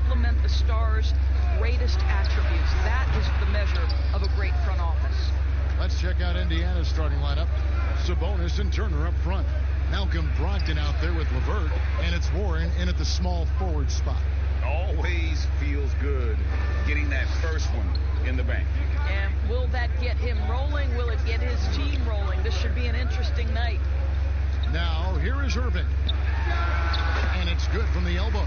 complement the star's greatest attributes. That is the measure of a great front office. Let's check out Indiana's starting lineup. Sabonis and Turner up front. Malcolm Brogdon out there with LeVert, and it's Warren in at the small forward spot. Always feels good getting that first one in the bank. And will that get him rolling? Will it get his team rolling? This should be an interesting night. Now, here is Irving. And it's good from the elbow.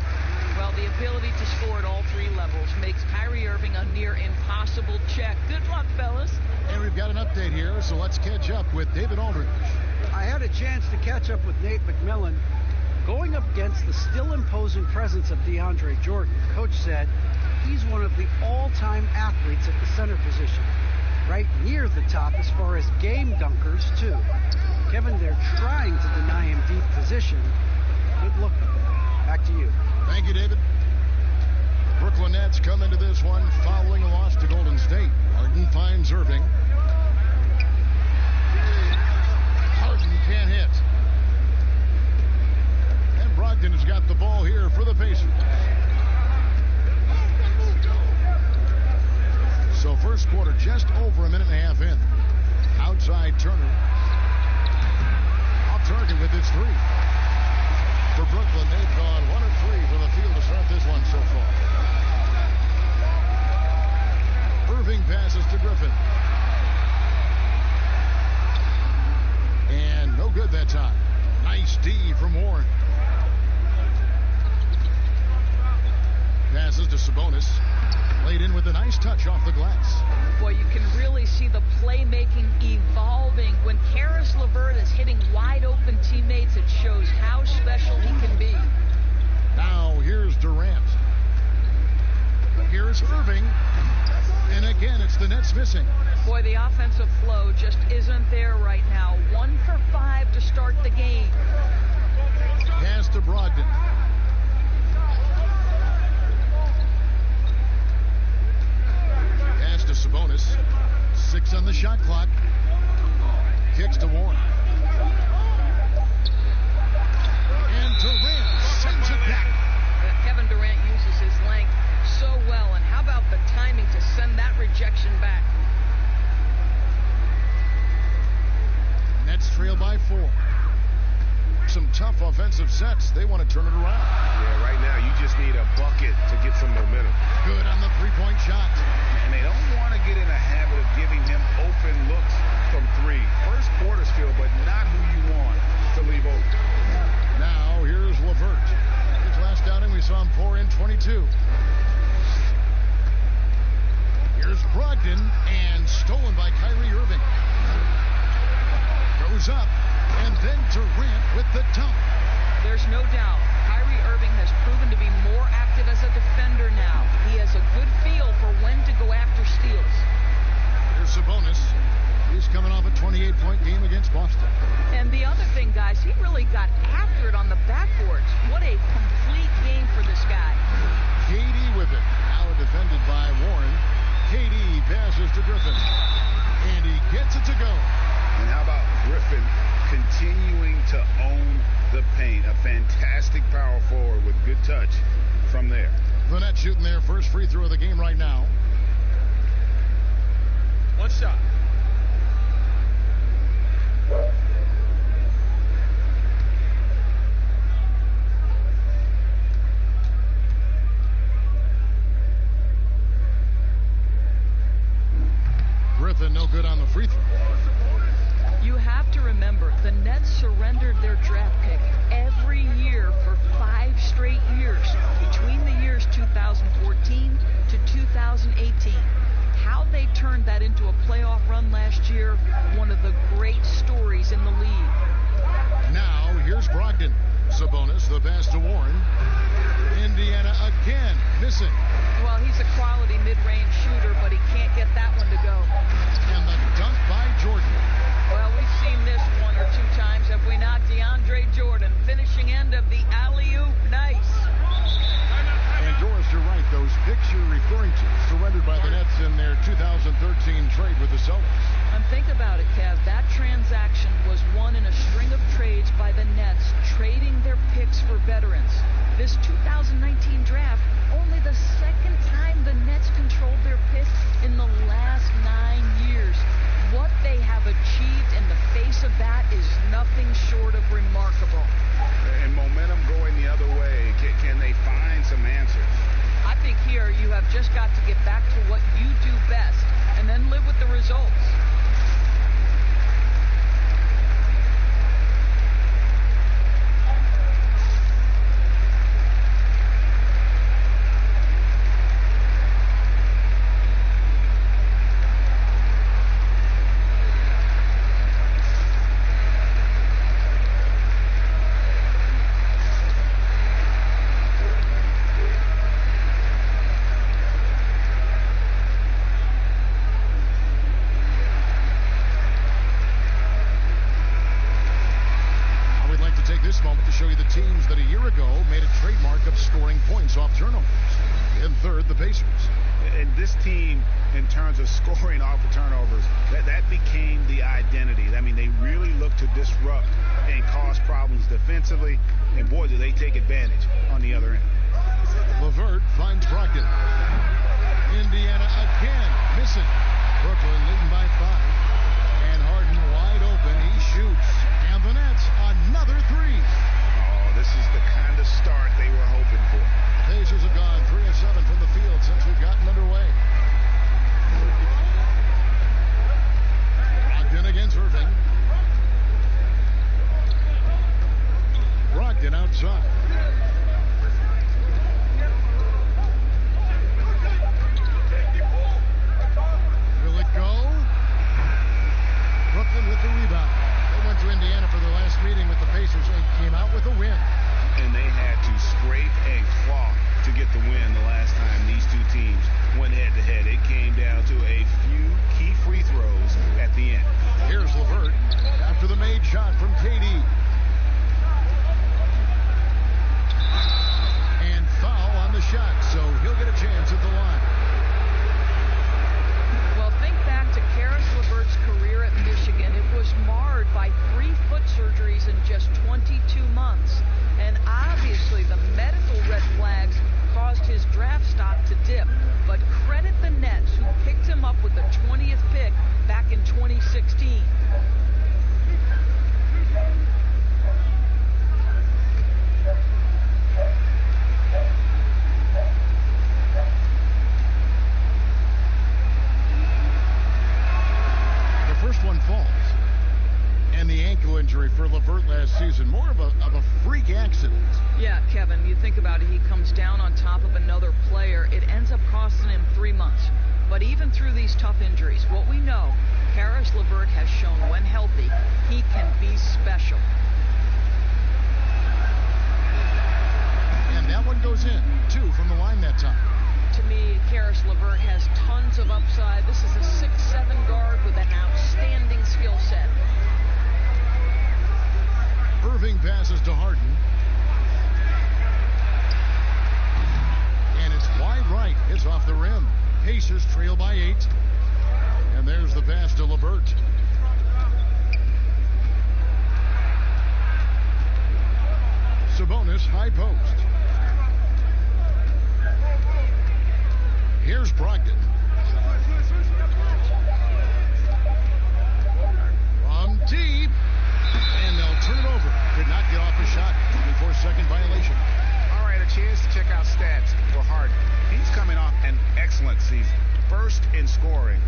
Well, the ability to score at all three levels makes Kyrie Irving a near impossible check. Good luck, fellas. And we've got an update here, so let's catch up with David Aldridge. I had a chance to catch up with Nate McMillan. Going up against the still imposing presence of DeAndre Jordan, Coach said he's one of the all-time athletes at the center position. Right near the top as far as game dunkers, too. Kevin, they're trying to deny him deep position. Good look. Back to you. Thank you, David. Brooklyn Nets come into this one following a loss to Golden State. Harden finds Irving. Harden can't hit. And Brogdon has got the ball here for the Pacers. So first quarter just over a minute and a half in. Outside Turner. Off target with his three. For Brooklyn, they've gone 1 of 3 from the field to start this one so far. Irving passes to Griffin. And no good that time. Nice D from Warren. Passes to Sabonis. Laid in with a nice touch off the glass. Boy, you can really see the playmaking evolving. When Karis LeVert is hitting wide open teammates, it shows how special he can be. Now here's Durant. Here's Irving. And again, it's the Nets missing. Boy, the offensive flow just isn't there right now. 1 for 5 to start the game. Pass to Brogdon. Pass to Sabonis. 6 on the shot clock. Kicks to Warren. And Durant sends it back. Kevin Durant uses his length so well. And how about the timing to send that rejection back? Nets trail by 4. Some tough offensive sets. They want to turn it around. Yeah, right now you just need a bucket to get some momentum. Good on the three-point shot. And they don't want to get in a habit of giving him open looks from 3. First quarter's feel, but not who you want to leave open. Now here's LeVert. His last outing we saw him pour in 22. Here's Brogdon, and stolen by Kyrie Irving. Goes up, and then Durant with the dunk. There's no doubt Kyrie Irving has proven to be more active as a defender now. He has a good feel for when to go after steals. Here's Sabonis. He's coming off a 28-point game against Boston. And the other thing, guys, he really got after it on the backboards. What a complete game for this guy. KD with it. Now defended by Warren. KD passes to Griffin. And he gets it to go. And how about Griffin continuing to own the paint? A fantastic power forward with good touch from there. The Nets shooting their first free throw of the game right now. One shot. Griffin no good on the free throw. You have to remember, the Nets surrendered their draft pick every year for 5 straight years, between the years 2014 to 2018. How they turned that into a playoff run last year, one of the great stories in the league. Now, here's Brogdon. Sabonis, the pass to Warren. Indiana again missing. Well, he's a quality mid-range shooter, but he can't get that one to go. And the dunk by Jordan. Well, we've seen this 1 or 2 times, have we not? DeAndre Jordan, finishing end of the alley-oop. Nice. And Doris, you're right. Those picks you're referring to, surrendered by the Nets in their 2013 trade with the Celtics. And think about it, Kev. That transaction was one in a string of trades by the Nets, trading their picks for veterans. This 2019 draft only only the second time the Nets controlled their pick in the last 9 years. What they have achieved in the face of that is nothing short of remarkable. And momentum going the other way. Can they find some answers? I think here you have just got to get back to what you do best and then live with the results. Teams that a year ago made a trademark of scoring points off turnovers. In third, the Pacers. And this team, in terms of scoring off of turnovers, that became the identity. I mean, they really look to disrupt and cause problems defensively, and boy, do they take advantage on the other end. LeVert finds Brogdon. Indiana again missing. Brooklyn leading by 5. And Harden wide open. He shoots. And the Nets, another 3. This is the kind of start they were hoping for. Pacers have gone 3 of 7 from the field since we've gotten underway. Brogdon against Irving. Brogdon outside. Will it go? Brooklyn with the rebound. They went to Indiana for their last meeting with the Pacers and came out with a win. And they had to scrape and claw to get the win the last time these two teams went head-to-head. It came down to a few key free throws at the end. Here's LeVert after the made shot from KD. And foul on the shot, so he'll get a chance at the line. Well, think back to Karis LeVert's career at Michigan. It was marred by 3 foot surgeries in just 22 months. And obviously the medical red flags caused his draft stock to dip. But credit the Nets, who picked him up with the 20th pick back in 2016. The first one falls. And the ankle injury for LeVert last season, more of a freak accident. Yeah, Kevin, you think about it, he comes down on top of another player. It ends up costing him 3 months. But even through these tough injuries, what we know, Karis LeVert has shown when healthy, he can be special. And that one goes in, 2 from the line that time. To me, Karis LeVert has tons of upside. This is a 6'7" guard with an outstanding skill set. Irving passes to Harden. And it's wide right. It's off the rim. Pacers trail by 8. And there's the pass to LeVert. Sabonis high post. Here's Brogdon. From deep. And they'll turn it over. Could not get off the shot. 24-second violation. All right, a chance to check out stats for Harden. He's coming off an excellent season. First in scoring,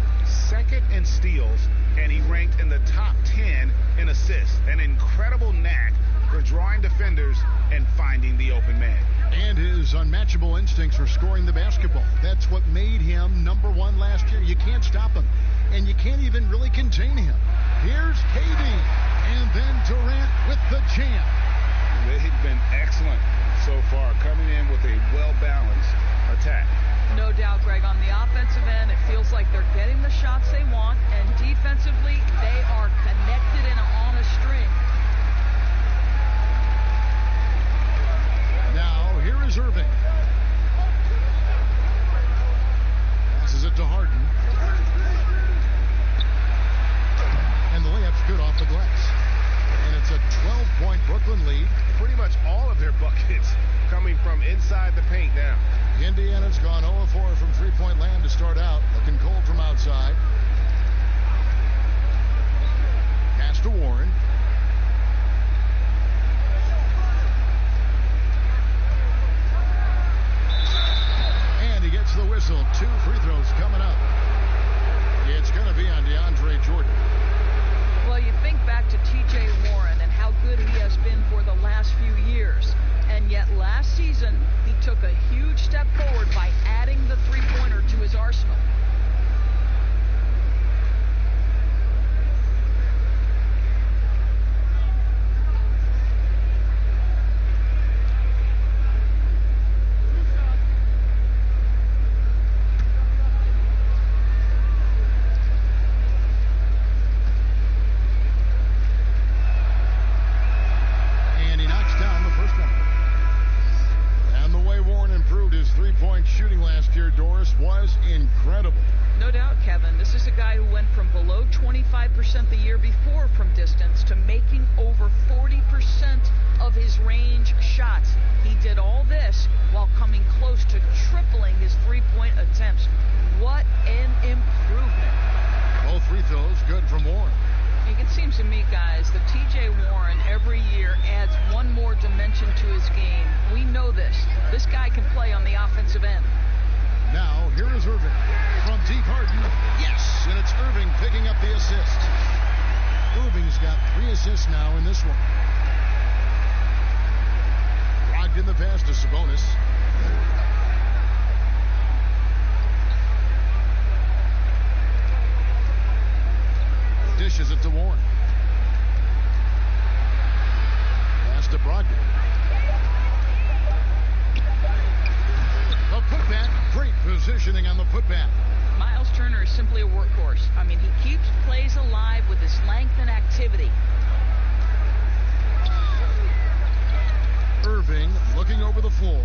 second in steals, and he ranked in the top 10 in assists. An incredible knack for drawing defenders and finding the open man. And his unmatchable instincts for scoring the basketball. That's what made him number 1 last year. You can't stop him. And you can't even really contain him. Here's KD. And then Durant with the jam. They've been excellent so far, coming in with a well-balanced attack. No doubt, Greg. On the offensive end, it feels like they're getting the shots they want, and defensively, they are connected and on a string. Now, here is Irving. Passes it to Harden. And the layup's good off the glass. And it's a 12-point Brooklyn lead. Pretty much all of their buckets coming from inside the paint now. Indiana's gone 0-4 from three-point land to start out. Looking cold from outside. Pass to Warren. And he gets the whistle. 2 free throws coming up. It's going to be on DeAndre Jordan. Well, you think back to T.J. Warren and how good he has been for the last few years. And yet last season, he took a huge step forward by adding the three-pointer to his arsenal. Shooting last year, Doris, was incredible. No doubt, Kevin. This is a guy who went from below 25% the year before from distance to making over 40% of his range shots. He did all this while coming close to tripling his three-point attempts. What an improvement. Both free throws good from Warren. It seems to me, guys, that T.J. Warren every year adds one more dimension to his game. We know this. This guy can play on the offensive end. Now, here is Irving. From deep Harden. Yes, and it's Irving picking up the assist. Irving's got 3 assists now in this one. Brogdon the pass to Sabonis. Dishes it to Warren. Pass to Brogdon. The putback. Great positioning on the putback. Miles Turner is simply a workhorse. I mean, he keeps plays alive with his length and activity. Irving looking over the floor.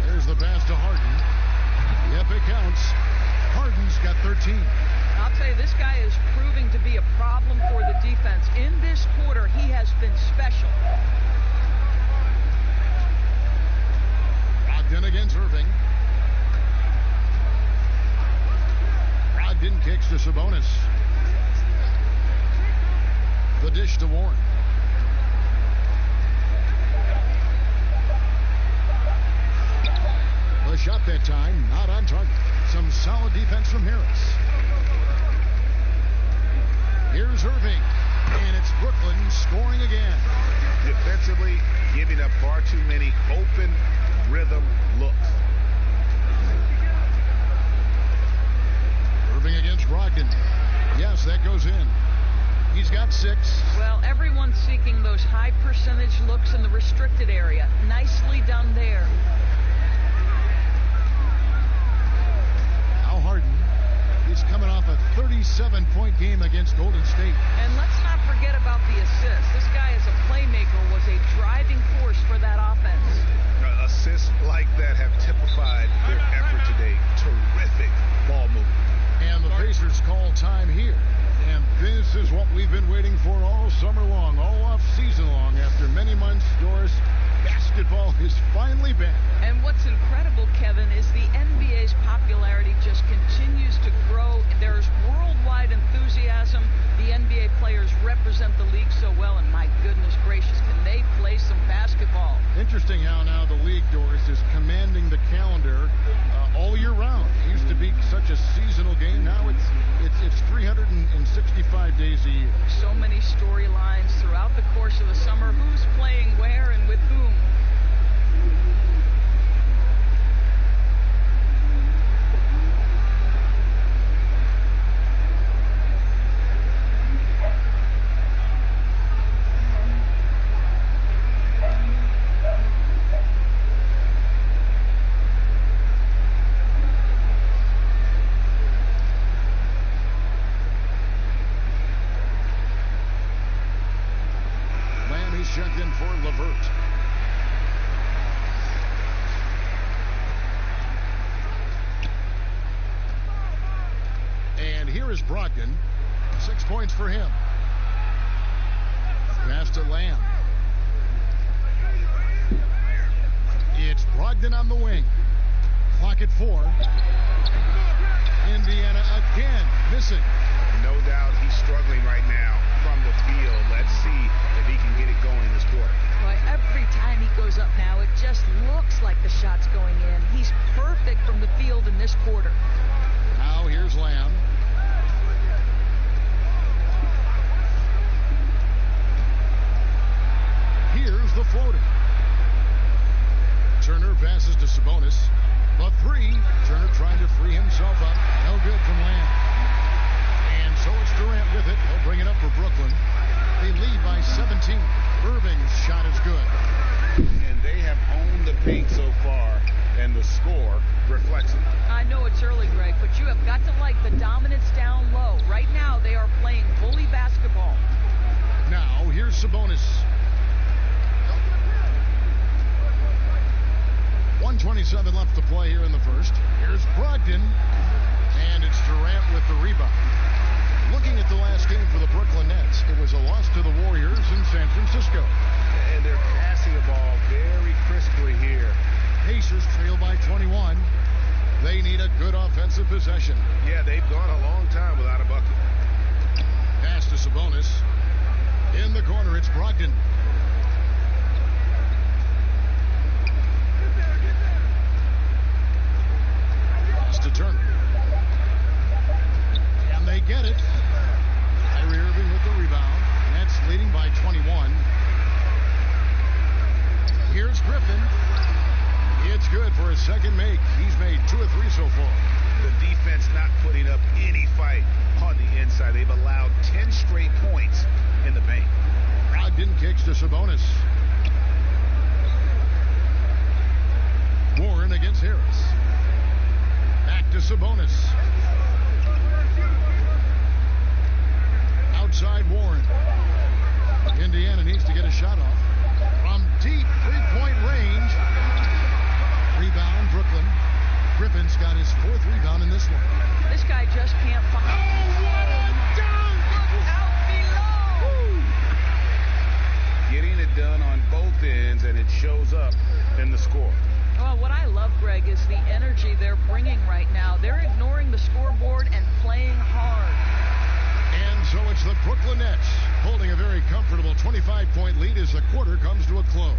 There's the pass to Harden. Yep, it counts. Harden's got 13. I'll tell you, this guy is proving to be a problem for the defense. In this quarter, he has been special. Brogdon against Irving. Brogdon kicks to Sabonis. The dish to Warren. The shot that time, not on target. Some solid defense from Harris. Here's Irving, and it's Brooklyn scoring again. Defensively, giving up far too many open rhythm looks. Irving against Brogdon. Yes, that goes in. He's got 6. Well, everyone's seeking those high percentage looks in the restricted area. Nicely done there. Now Harden. He's coming off a 37-point game against Golden State. And let's not forget about the assist. This guy as a playmaker was a driving force for that offense. Assists like that have typified their effort today. Terrific ball movement. And the Pacers call time here. And this is what we've been waiting for all summer long, all off season long. After many months, Doris, basketball is finally back. And what's incredible, Kevin, is the NBA's popularity just continues to grow. There's worldwide enthusiasm. The NBA players represent the league so well, and my goodness gracious, can they play some basketball? Interesting how now the league, Doris, is commanding the calendar all year round. It used to be such a seasonal game. Now it's 365 days a year. So many storylines throughout the course of the summer. Who's playing where and with whom? Checked in for LeVert. And here is Brogdon. 6 points for him. Pass to Lamb. It's Brogdon on the wing. Clock clock at 4. Indiana again missing. No doubt he's struggling right now from the field. Let's see if he can get it going this quarter. Boy, every time he goes up now, it just looks like the shot's going in. He's perfect from the field in this quarter. Now here's Lamb. Here's the floater. Turner passes to Sabonis. The 3. Turner trying to free himself up. No good from Lamb. And so it's Durant with it. He'll bring it up for Brooklyn. They lead by 17. Irving's shot is good. And they have owned the paint so far, and the score reflects it. I know it's early, Greg, but you have got to like the dominance down low. Right now, they are playing bully basketball. Now, here's Sabonis. 1:27 left to play here in the first. Here's Brogdon, and it's Durant with the rebound. Looking at the last game for the Brooklyn Nets, it was a loss to the Warriors in San Francisco. And they're passing the ball very crisply here. Pacers trail by 21. They need a good offensive possession. Yeah, they've gone a long time without a bucket. Pass to Sabonis. In the corner, it's Brogdon. Pass to Turner. And they get it. Kyrie Irving with the rebound. Nets leading by 21. Here's Griffin. It's good for his second make. He's made 2 of 3 so far. The defense not putting up any fight on the inside. They've allowed 10 straight points in the paint. Brogdon kicks to Sabonis. Warren against Harris. Back to Sabonis. Outside Warren. Indiana needs to get a shot off. From deep three-point range. Rebound, Brooklyn. Griffin's got his 4th rebound in this one. This guy just can't find. Oh, what a dunk! Out below! Woo. Getting it done on both ends, and it shows up in the score. Well, what I love, Greg, is the energy they're bringing right now. They're ignoring the scoreboard and playing hard. And so it's the Brooklyn Nets holding a very comfortable 25-point lead as the quarter comes to a close.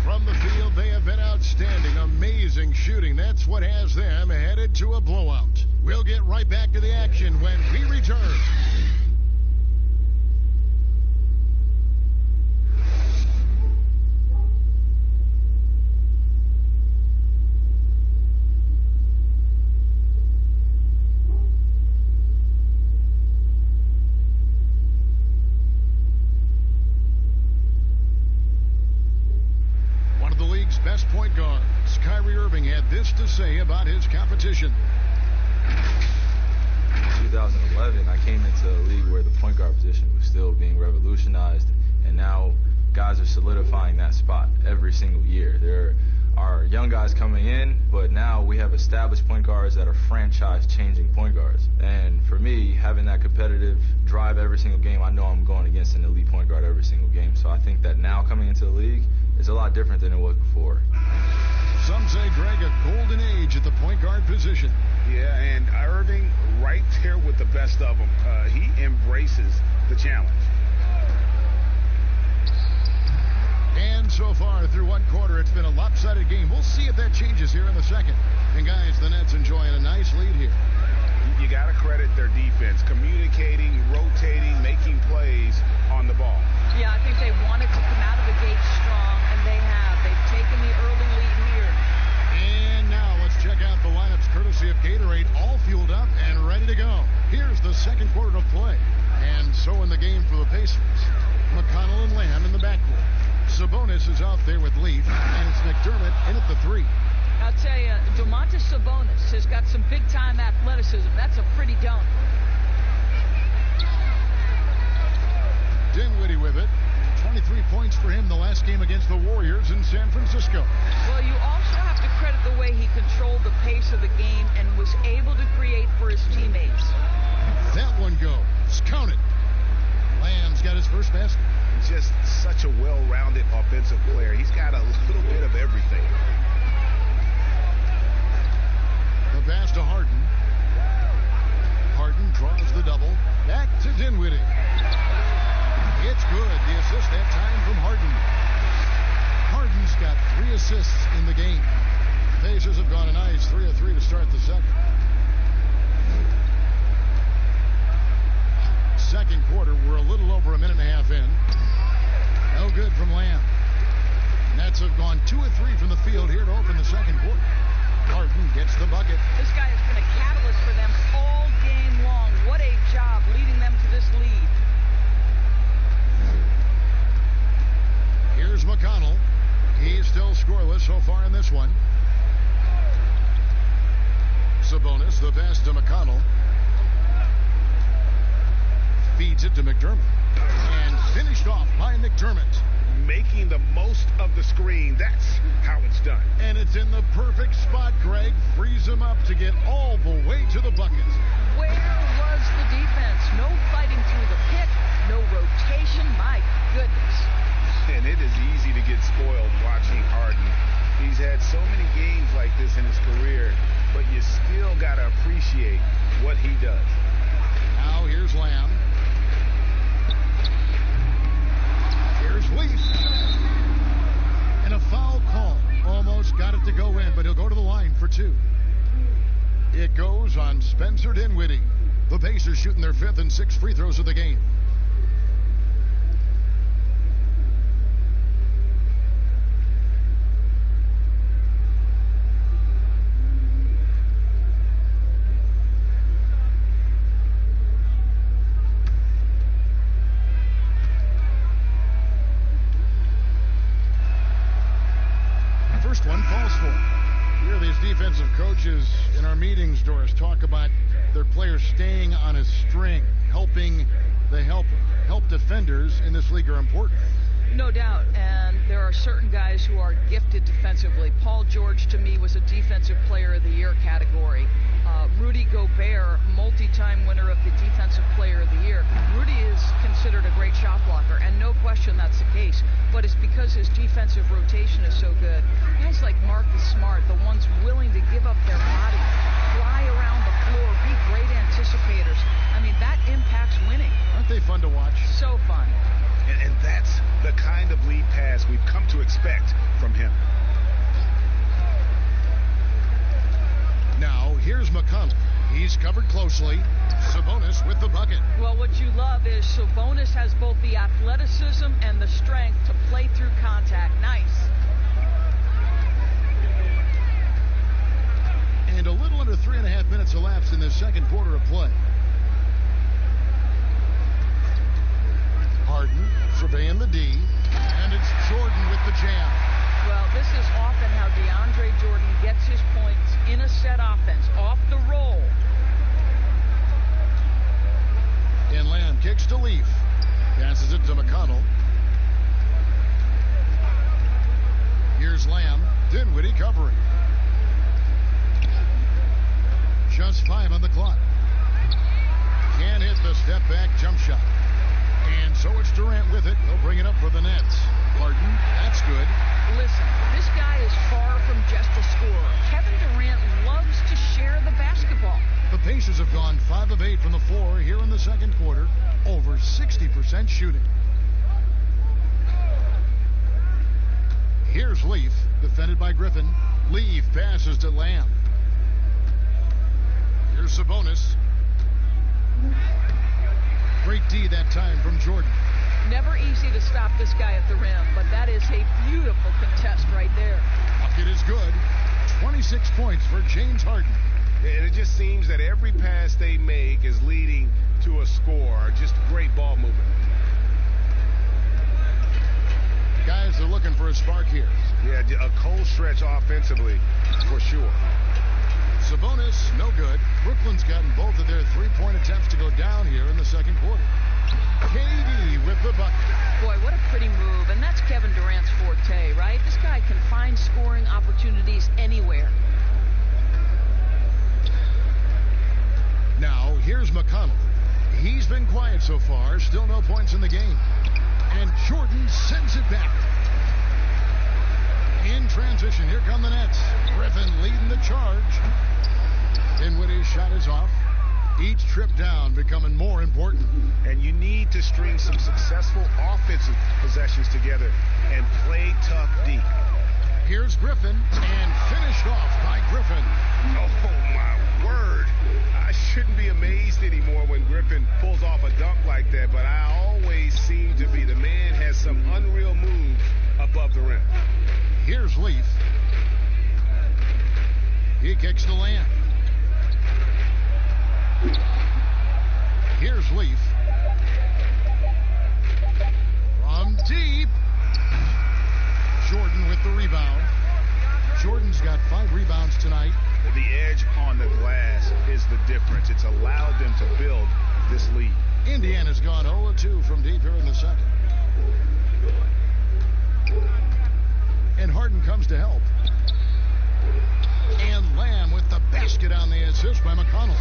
From the field, they have been outstanding. Amazing shooting. That's what has them headed to a blowout. We'll get right back to the action when we return. Best point guards. Kyrie Irving had this to say about his competition. In 2011, I came into a league where the point guard position was still being revolutionized, and now guys are solidifying that spot every single year. There are young guys coming in, but now we have established point guards that are franchise-changing point guards. And for me, having that competitive drive every single game, I know I'm going against an elite point guard every single game. So I think that now coming into the league, it's a lot different than it was before. Some say, Greg, a golden age at the point guard position. Yeah, and Irving right there with the best of them. He embraces the challenge. And so far through one quarter, it's been a lopsided game. We'll see if that changes here in the second. And guys, the Nets enjoying a nice lead here. You got to credit their defense, communicating, rotating, making plays on the ball. Yeah, I think they wanted to come out of the gate strong, and they have. They've taken the early lead here. And now let's check out the lineups courtesy of Gatorade, all fueled up and ready to go. Here's the second quarter of play. And so in the game for the Pacers, McConnell and Lamb in the backcourt. Sabonis is out there with Leaf, and it's McDermott in at the 3. I'll tell you, Domantas Sabonis has got some big-time athleticism. That's a pretty dunk. Dinwiddie with it. 23 points for him the last game against the Warriors in San Francisco. Well, you also have to credit the way he controlled the pace of the game and was able to create for his teammates. That one goes. Count it. Lamb's got his first basket. Just such a well-rounded offensive player. He's got a little bit of everything. draws the double. Back to Dinwiddie. It's good. The assist that time from Harden. Harden's got 3 assists in the game. Pacers have gone a nice 3 of 3 to start the second. Second quarter, we're a little over a minute and a half in. No good from Lamb. Nets have gone 2 of 3 from the field here to open the second quarter. Harden gets the bucket. This guy has been a catalyst for them all game long. What a job leading them to this lead. Here's McConnell. He's still scoreless so far in this one. Sabonis, the pass to McConnell. Feeds it to McDermott. And finished off by McDermott. Making the most of the screen. That's how it's done. And it's in the perfect spot, Greg. Frees him up to get all the way to the bucket. Where was the defense? No fighting through the pick. No rotation. My goodness. And it is easy to get spoiled watching Harden. He's had so many games like this in his career, but you still got to appreciate what he does. Now here's Lamb. Here's Leaf. And a foul call. Almost got it to go in, but he'll go to the line for 2. It goes on Spencer Dinwiddie. The Pacers shooting their 5th and 6th free throws of the game. First one falls for him. Here, these defensive coaches in our meetings, Doris, talk about their players staying on a string, helping the helper. Help defenders in this league are important. No doubt, and there are certain guys who are gifted defensively. Paul George, to me, was a Defensive Player of the Year category. Rudy Gobert, multi-time winner of the Defensive Player of the Year. Rudy is considered a great shot blocker, and no question that's the case, but it's because his defensive rotation is so good. Guys like Marcus Smart, the ones willing to give up their body, fly around the floor, be great anticipators. I mean, that impacts winning. Aren't they fun to watch? So fun. And that's the kind of lead pass we've come to expect from him. Now, here's McConnell. He's covered closely. Sabonis with the bucket. Well, what you love is Sabonis has both the athleticism and the strength to play through contact. Nice. And a little under 3.5 minutes elapsed in the second quarter of play. Harden surveying the D, and it's Jordan with the jam. Well, this is often how DeAndre Jordan gets his points in a set offense, off the roll. And Lamb kicks to Leaf. Passes it to McConnell. Here's Lamb. Dinwiddie covering. Just 5 on the clock. Can't hit the step back jump shot. And so it's Durant with it. He'll bring it up for the Nets. Harden, that's good. Listen, this guy is far from just a scorer. Kevin Durant loves to share the basketball. The Pacers have gone 5 of 8 from the floor here in the second quarter. Over 60% shooting. Here's Leaf, defended by Griffin. Leaf passes to Lamb. Here's Sabonis. Great D that time from Jordan. Never easy to stop this guy at the rim, but that is a beautiful contest right there. Bucket is good. 26 points for James Harden. And it just seems that every pass they make is leading to a score. Just great ball movement. Guys are looking for a spark here. Yeah, a cold stretch offensively, for sure. Sabonis, no good. Brooklyn's gotten both of their three-point attempts to go down here in the second quarter. KD with the bucket. Boy, what a pretty move. And that's Kevin Durant's forte, right? This guy can find scoring opportunities anywhere. Now, here's McConnell. He's been quiet so far. Still no points in the game. And Jordan sends it back. In transition, here come the Nets. Griffin leading the charge. Dinwiddie's shot is off. Each trip down becoming more important. And you need to string some successful offensive possessions together and play tough D. Here's Griffin, and finished off by Griffin. Oh, my word. I shouldn't be amazed anymore when Griffin pulls off a dunk like that, but I always seem to be. The man has some unreal moves above the rim. Here's Leaf. He kicks to Lamb. Here's Leaf. From deep. Jordan with the rebound. Jordan's got 5 rebounds tonight. The edge on the glass is the difference. It's allowed them to build this lead. Indiana's gone 0-2 from deep here in the second. And Harden comes to help. And Lamb with the basket on the assist by McConnell.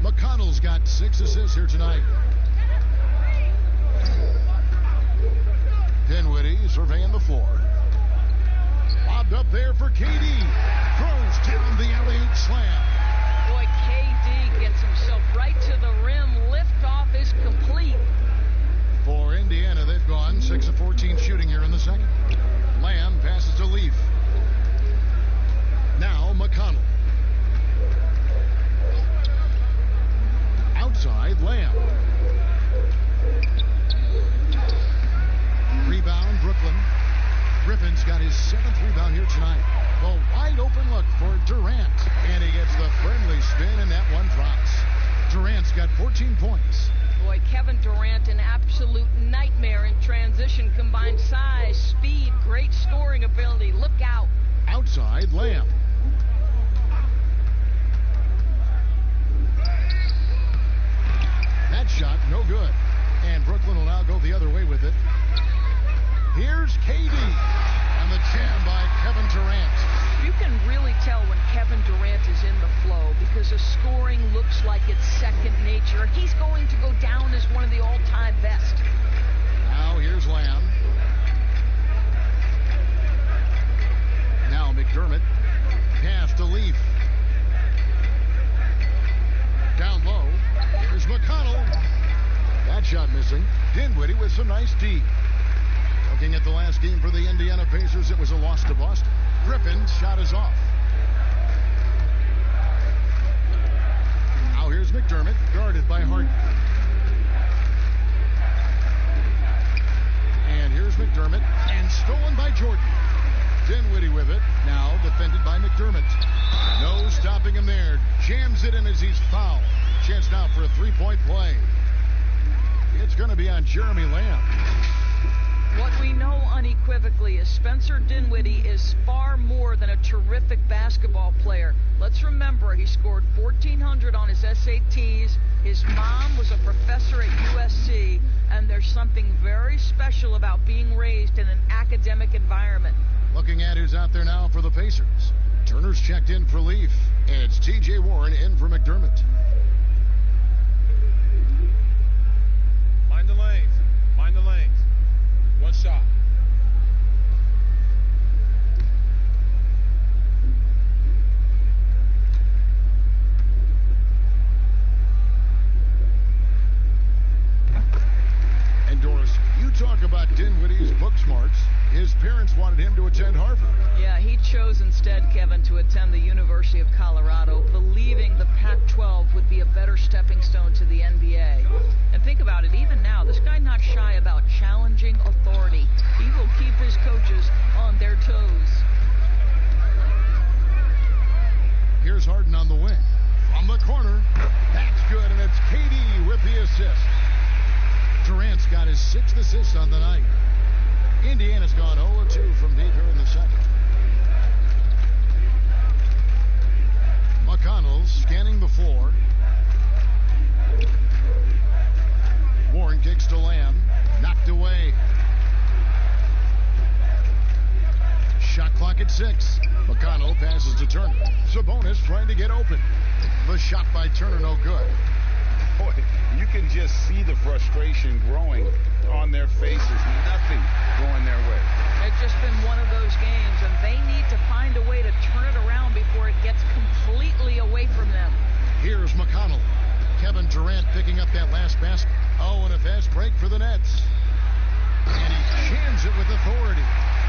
McConnell's got 6 assists here tonight. Dinwiddie surveying the floor. Lobbed up there for KD. Throws down the alley-oop slam. Boy, KD gets himself right to the rim. Liftoff is complete. For Indiana, they've gone 6 of 14 shooting here in the second. Lamb passes to Leaf. Now McConnell. Outside, Lamb. Rebound, Brooklyn. Griffin's got his 7th rebound here tonight. The wide open look for Durant. And he gets the friendly spin, and that one drops. Durant's got 14 points. Boy, Kevin Durant, an absolute nightmare in transition. Combined size, speed, great scoring ability. Look out. Outside, Lamb. That shot, no good. And Brooklyn will now go the other way with it. Here's KD. And the jam by Kevin Durant. You can really tell when Kevin Durant is in the flow because the scoring looks like it's second nature. He's going to go down as one of the all-time best. Now here's Lamb. Now McDermott. Pass to Leaf. Down low. Here's McConnell. That shot missing. Dinwiddie with some nice D. Looking at the last game for the Indiana Pacers, it was a loss to Boston. Griffin's shot is off. Now here's McDermott, guarded by Harden. And here's McDermott, and stolen by Jordan. Dinwiddie with it, now defended by McDermott. No stopping him there. Jams it in as he's fouled. Chance now for a three-point play. It's going to be on Jeremy Lamb. What we know unequivocally is Spencer Dinwiddie is far more than a terrific basketball player. Let's remember he scored 1,400 on his SATs. His mom was a professor at USC, and there's something very special about being raised in an academic environment. Looking at who's out there now for the Pacers. Turner's checked in for Leaf, and it's T.J. Warren in for McDermott. Mind the lanes. Mind the lanes. One shot. And Doris, you talk about Dinwiddie's book smarts. His parents wanted him to attend Harvard. Yeah, he chose instead, Kevin, to attend the University of Colorado, believing the Pac-12 would be a better stepping stone to the NBA. And think about it, even now, this guy not shy about challenging authority. He will keep his coaches on their toes. Here's Harden on the wing. From the corner. That's good, and it's KD with the assist. Durant's got his 6th assist on the night. Indiana's gone 0-2 from deep here in the second. McConnell scanning the floor. Warren kicks to Lamb. Knocked away. Shot clock at 6. McConnell passes to Turner. Sabonis trying to get open. The shot by Turner, no good. Boy, you can just see the frustration growing on their faces. Nothing going their way. It's just been one of those games, and they need to find a way to turn it around before it gets completely away from them. Here's McConnell. Kevin Durant picking up that last basket. Oh, and a fast break for the Nets. And he jams it with authority.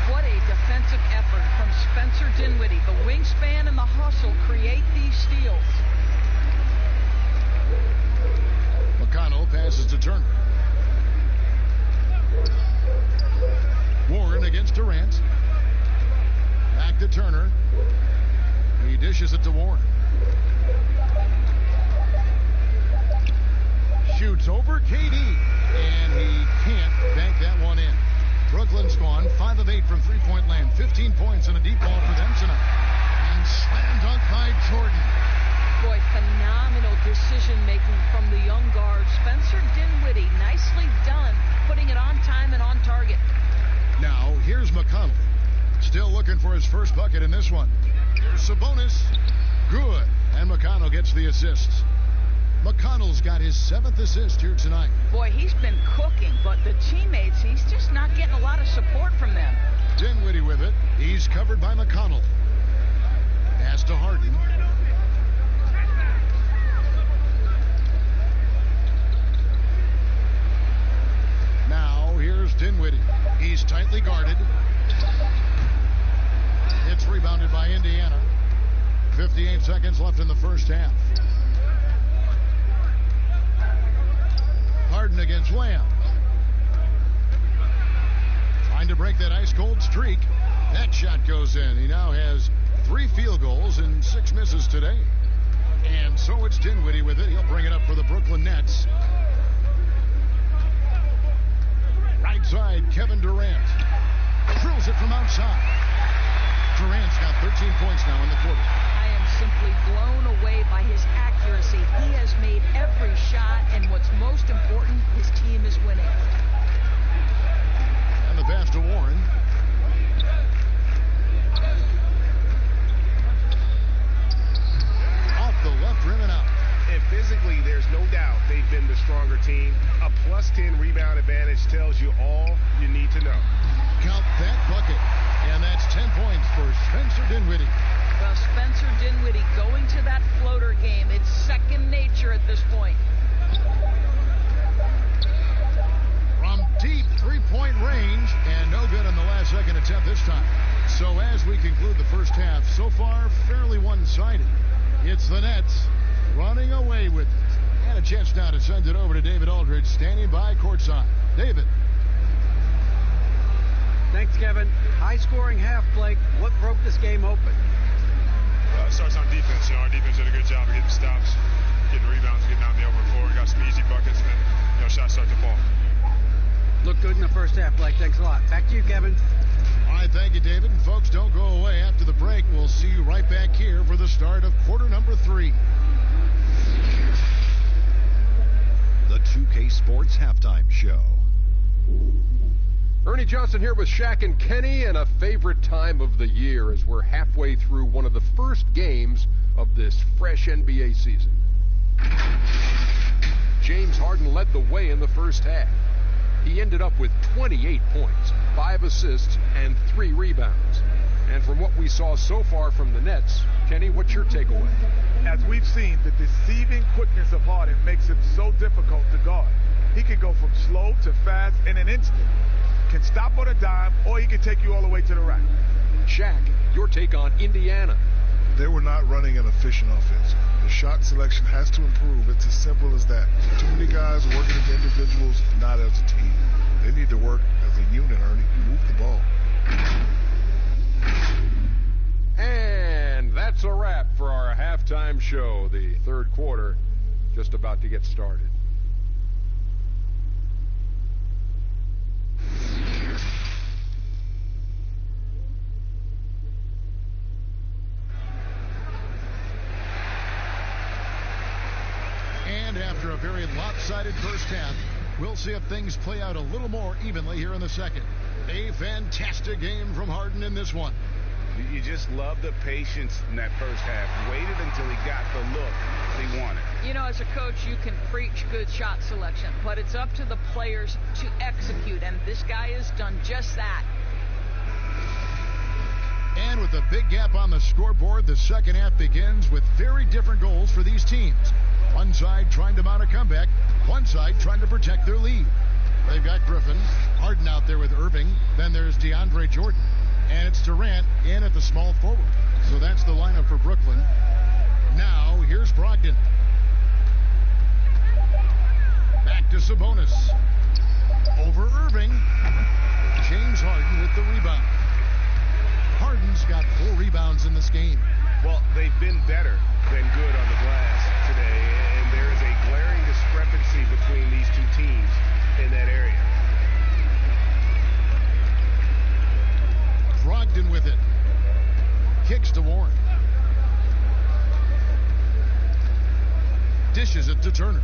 What a defensive effort from Spencer Dinwiddie. The wingspan and the hustle create these steals. McConnell passes to Turner. Warren against Durant. Back to Turner. He dishes it to Warren. Shoots over KD. And he can't bank that one in. Brooklyn's gone 5 of 8 from three-point land. 15 points and a deep ball for them tonight. And slam dunk by Jordan. Boy, phenomenal decision-making from the young guard, Spencer Dinwiddie. Nicely done, putting it on time and on target. Now, here's McConnell. Still looking for his first bucket in this one. Here's Sabonis. Good. And McConnell gets the assists. McConnell's got his 7th assist here tonight. Boy, he's been cooking, but the teammates, he's just not getting a lot of support from them. Dinwiddie with it. He's covered by McConnell. Pass to Harden. Now, here's Dinwiddie. He's tightly guarded. It's rebounded by Indiana. 58 seconds left in the first half. Harden against Lamb. Trying to break that ice-cold streak. That shot goes in. He now has 3 field goals and 6 misses today. And so it's Dinwiddie with it. He'll bring it up for the Brooklyn Nets. Right side, Kevin Durant. Drills it from outside. Durant's got 13 points now in the quarter. I am simply blown away by his accuracy. He has made every shot, and what's most important, his team is winning. And the pass to Warren. Off the left rim and out. And physically, there's no doubt they've been the stronger team. A plus 10 rebound advantage tells you all you need to know. Count that bucket. And that's 10 points for Spencer Dinwiddie. Well, Spencer Dinwiddie going to that floater game. It's second nature at this point. From deep three-point range, and no good on the last second attempt this time. So as we conclude the first half, so far fairly one-sided. It's the Nets running away with it. And a chance now to send it over to David Aldridge, standing by courtside. David. Thanks, Kevin. High-scoring half, Blake. What broke this game open? It starts on defense. Our defense did a good job of getting stops, getting rebounds, getting out in the open floor. We got some easy buckets, and then shots start to fall. Looked good in the first half, Blake. Thanks a lot. Back to you, Kevin. All right, thank you, David. And folks, don't go away. After the break, we'll see you right back here for the start of quarter number 3. The 2K Sports Halftime Show. Ernie Johnson here with Shaq and Kenny, and a favorite time of the year as we're halfway through one of the first games of this fresh NBA season. James Harden led the way in the first half. He ended up with 28 points, 5 assists, and 3 rebounds. And from what we saw so far from the Nets, Kenny, what's your takeaway? As we've seen, the deceiving quickness of Harden makes him so difficult to guard. He can go from slow to fast in an instant. Can stop on a dime, or he can take you all the way to the rack. Shaq, your take on Indiana. They were not running an efficient offense. The shot selection has to improve. It's as simple as that. Too many guys working as individuals, not as a team. They need to work as a unit, Ernie. Move the ball. And that's a wrap for our halftime show. The third quarter just about to get started. And after a very lopsided first half, we'll see if things play out a little more evenly here in the second. A fantastic game from Harden in this one. You just love the patience in that first half. Waited until he got the look he wanted. You know, as a coach, you can preach good shot selection, but it's up to the players to execute, and this guy has done just that. And with a big gap on the scoreboard, the second half begins with very different goals for these teams. One side trying to mount a comeback. One side trying to protect their lead. They've got Griffin. Harden out there with Irving. Then there's DeAndre Jordan. And it's Durant in at the small forward. So that's the lineup for Brooklyn. Now, here's Brogdon. Back to Sabonis. Over Irving. James Harden with the rebound. Harden's got 4 rebounds in this game. Well, they've been better than good on the glass today, and there is a glaring discrepancy between these two teams in that area. Brogdon with it. Kicks to Warren. Dishes it to Turner.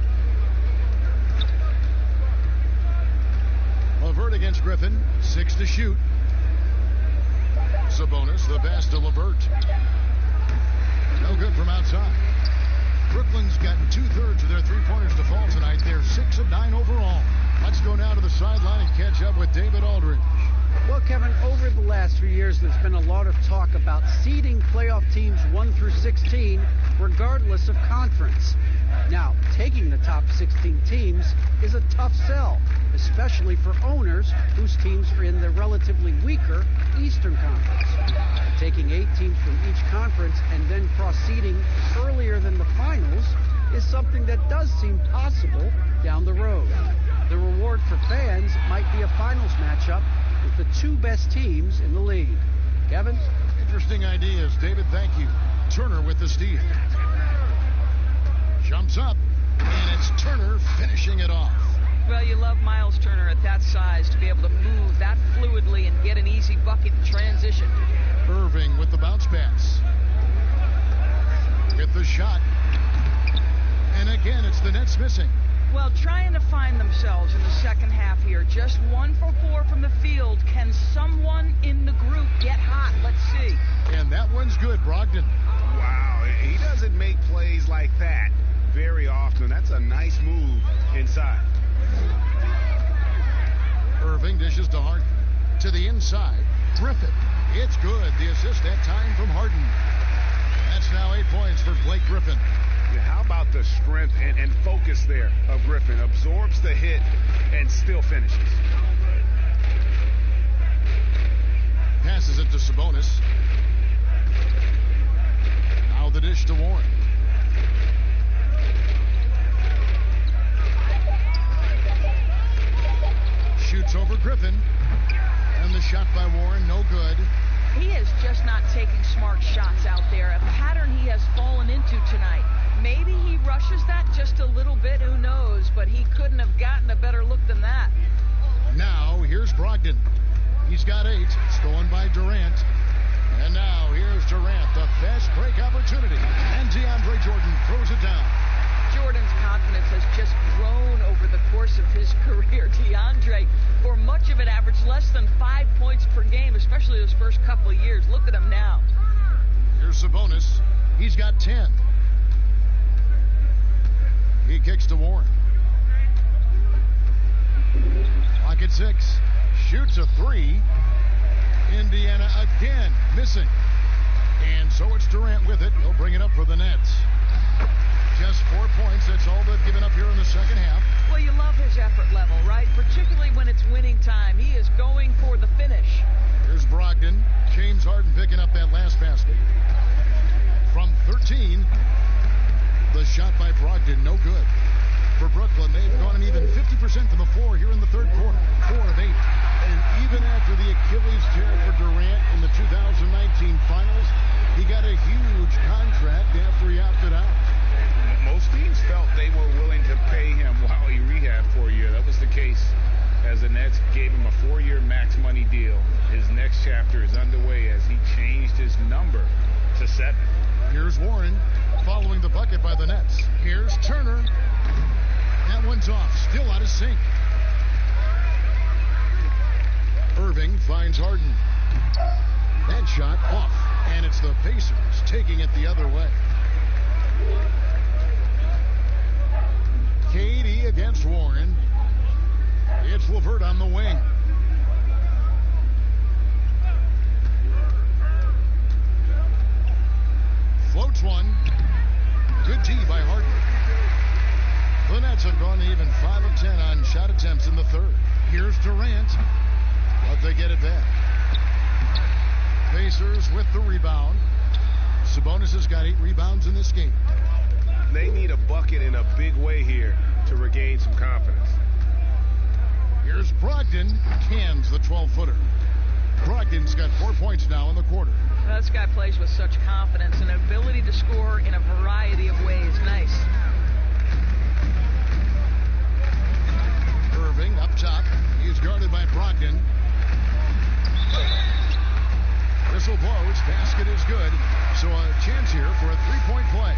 LeVert against Griffin. 6 to shoot. Sabonis, the pass to LeVert. No good from outside. Brooklyn's gotten 2/3 of their three-pointers to fall tonight. They're 6 of 9 overall. Let's go now to the sideline and catch up with David Aldridge. Well, Kevin, over the last few years, there's been a lot of talk about seeding playoff teams 1 through 16, regardless of conference. Now, taking the top 16 teams is a tough sell, especially for owners whose teams are in the relatively weaker Eastern Conference. Taking 8 teams from each conference and then cross-seeding earlier than the finals is something that does seem possible down the road. The reward for fans might be a finals matchup with the 2 best teams in the league. Kevin? Interesting ideas, David. Thank you. Turner with the steal. Jumps up, and it's Turner finishing it off. Well, you love Miles Turner at that size to be able to move that fluidly and get an easy bucket in transition. Irving with the bounce pass. With the shot. And again, it's the Nets missing. Well, trying to find themselves in the second half here. Just 1 for 4 from the field. Can someone in the group get hot? Let's see. And that one's good, Brogdon. Wow, he doesn't make plays like that very often. That's a nice move inside. Irving dishes to Harden. To the inside. Griffin. It's good. The assist that time from Harden. That's now 8 points for Blake Griffin. Yeah, how about the strength and focus there of Griffin? Absorbs the hit and still finishes. Passes it to Sabonis. Now the dish to Warren. Shoots over Griffin. And the shot by Warren, no good. He is just not taking smart shots out there. A pattern he has fallen into tonight. Maybe he rushes that just a little bit, who knows, but he couldn't have gotten a better look than that. Now, here's Brogdon. He's got 8, stolen by Durant. And now, here's Durant, the fast break opportunity. And DeAndre Jordan throws it down. Jordan's confidence has just grown over the course of his career. DeAndre, for much of it, averaged less than 5 points per game, especially those first couple of years. Look at him now. Here's Sabonis. He's got 10. He kicks to Warren. Clock at 6. Shoots a 3. Indiana again missing. And so it's Durant with it. He'll bring it up for the Nets. Just 4 points. That's all they've given up here in the second half. Well, you love his effort level, right? Particularly when it's winning time. He is going for the finish. Here's Brogdon. James Harden picking up that last basket. From 13, the shot by Brogdon, no good. For Brooklyn, they've gone an even 50% from the floor here in the third quarter. 4 of 8. And even after the Achilles tear for Durant in the 2019 finals, he got a huge contract after he opted out. Most teams felt they were willing to pay him while he rehabbed for a year. That was the case as the Nets gave him a 4-year max money deal. His next chapter is underway as he changed his number to 7. Here's Warren following the bucket by the Nets. Here's Turner. That one's off. Still out of sync. Irving finds Harden. That shot off. And it's the Pacers taking it the other way. KD against Warren. It's LeVert on the wing. Floats one. Good D by Harden. The Nets have gone even 5 of 10 on shot attempts in the third. Here's Durant, but they get it back. Pacers with the rebound. Sabonis has got 8 rebounds in this game. They need a bucket in a big way here to regain some confidence. Here's Brogdon, cans the 12-footer. Brogdon's got 4 points now in the quarter. Well, this guy plays with such confidence and ability to score in a variety of ways. Nice. Irving up top. He's guarded by Brogdon. Whistle blows. Basket is good. So a chance here for a 3-point play.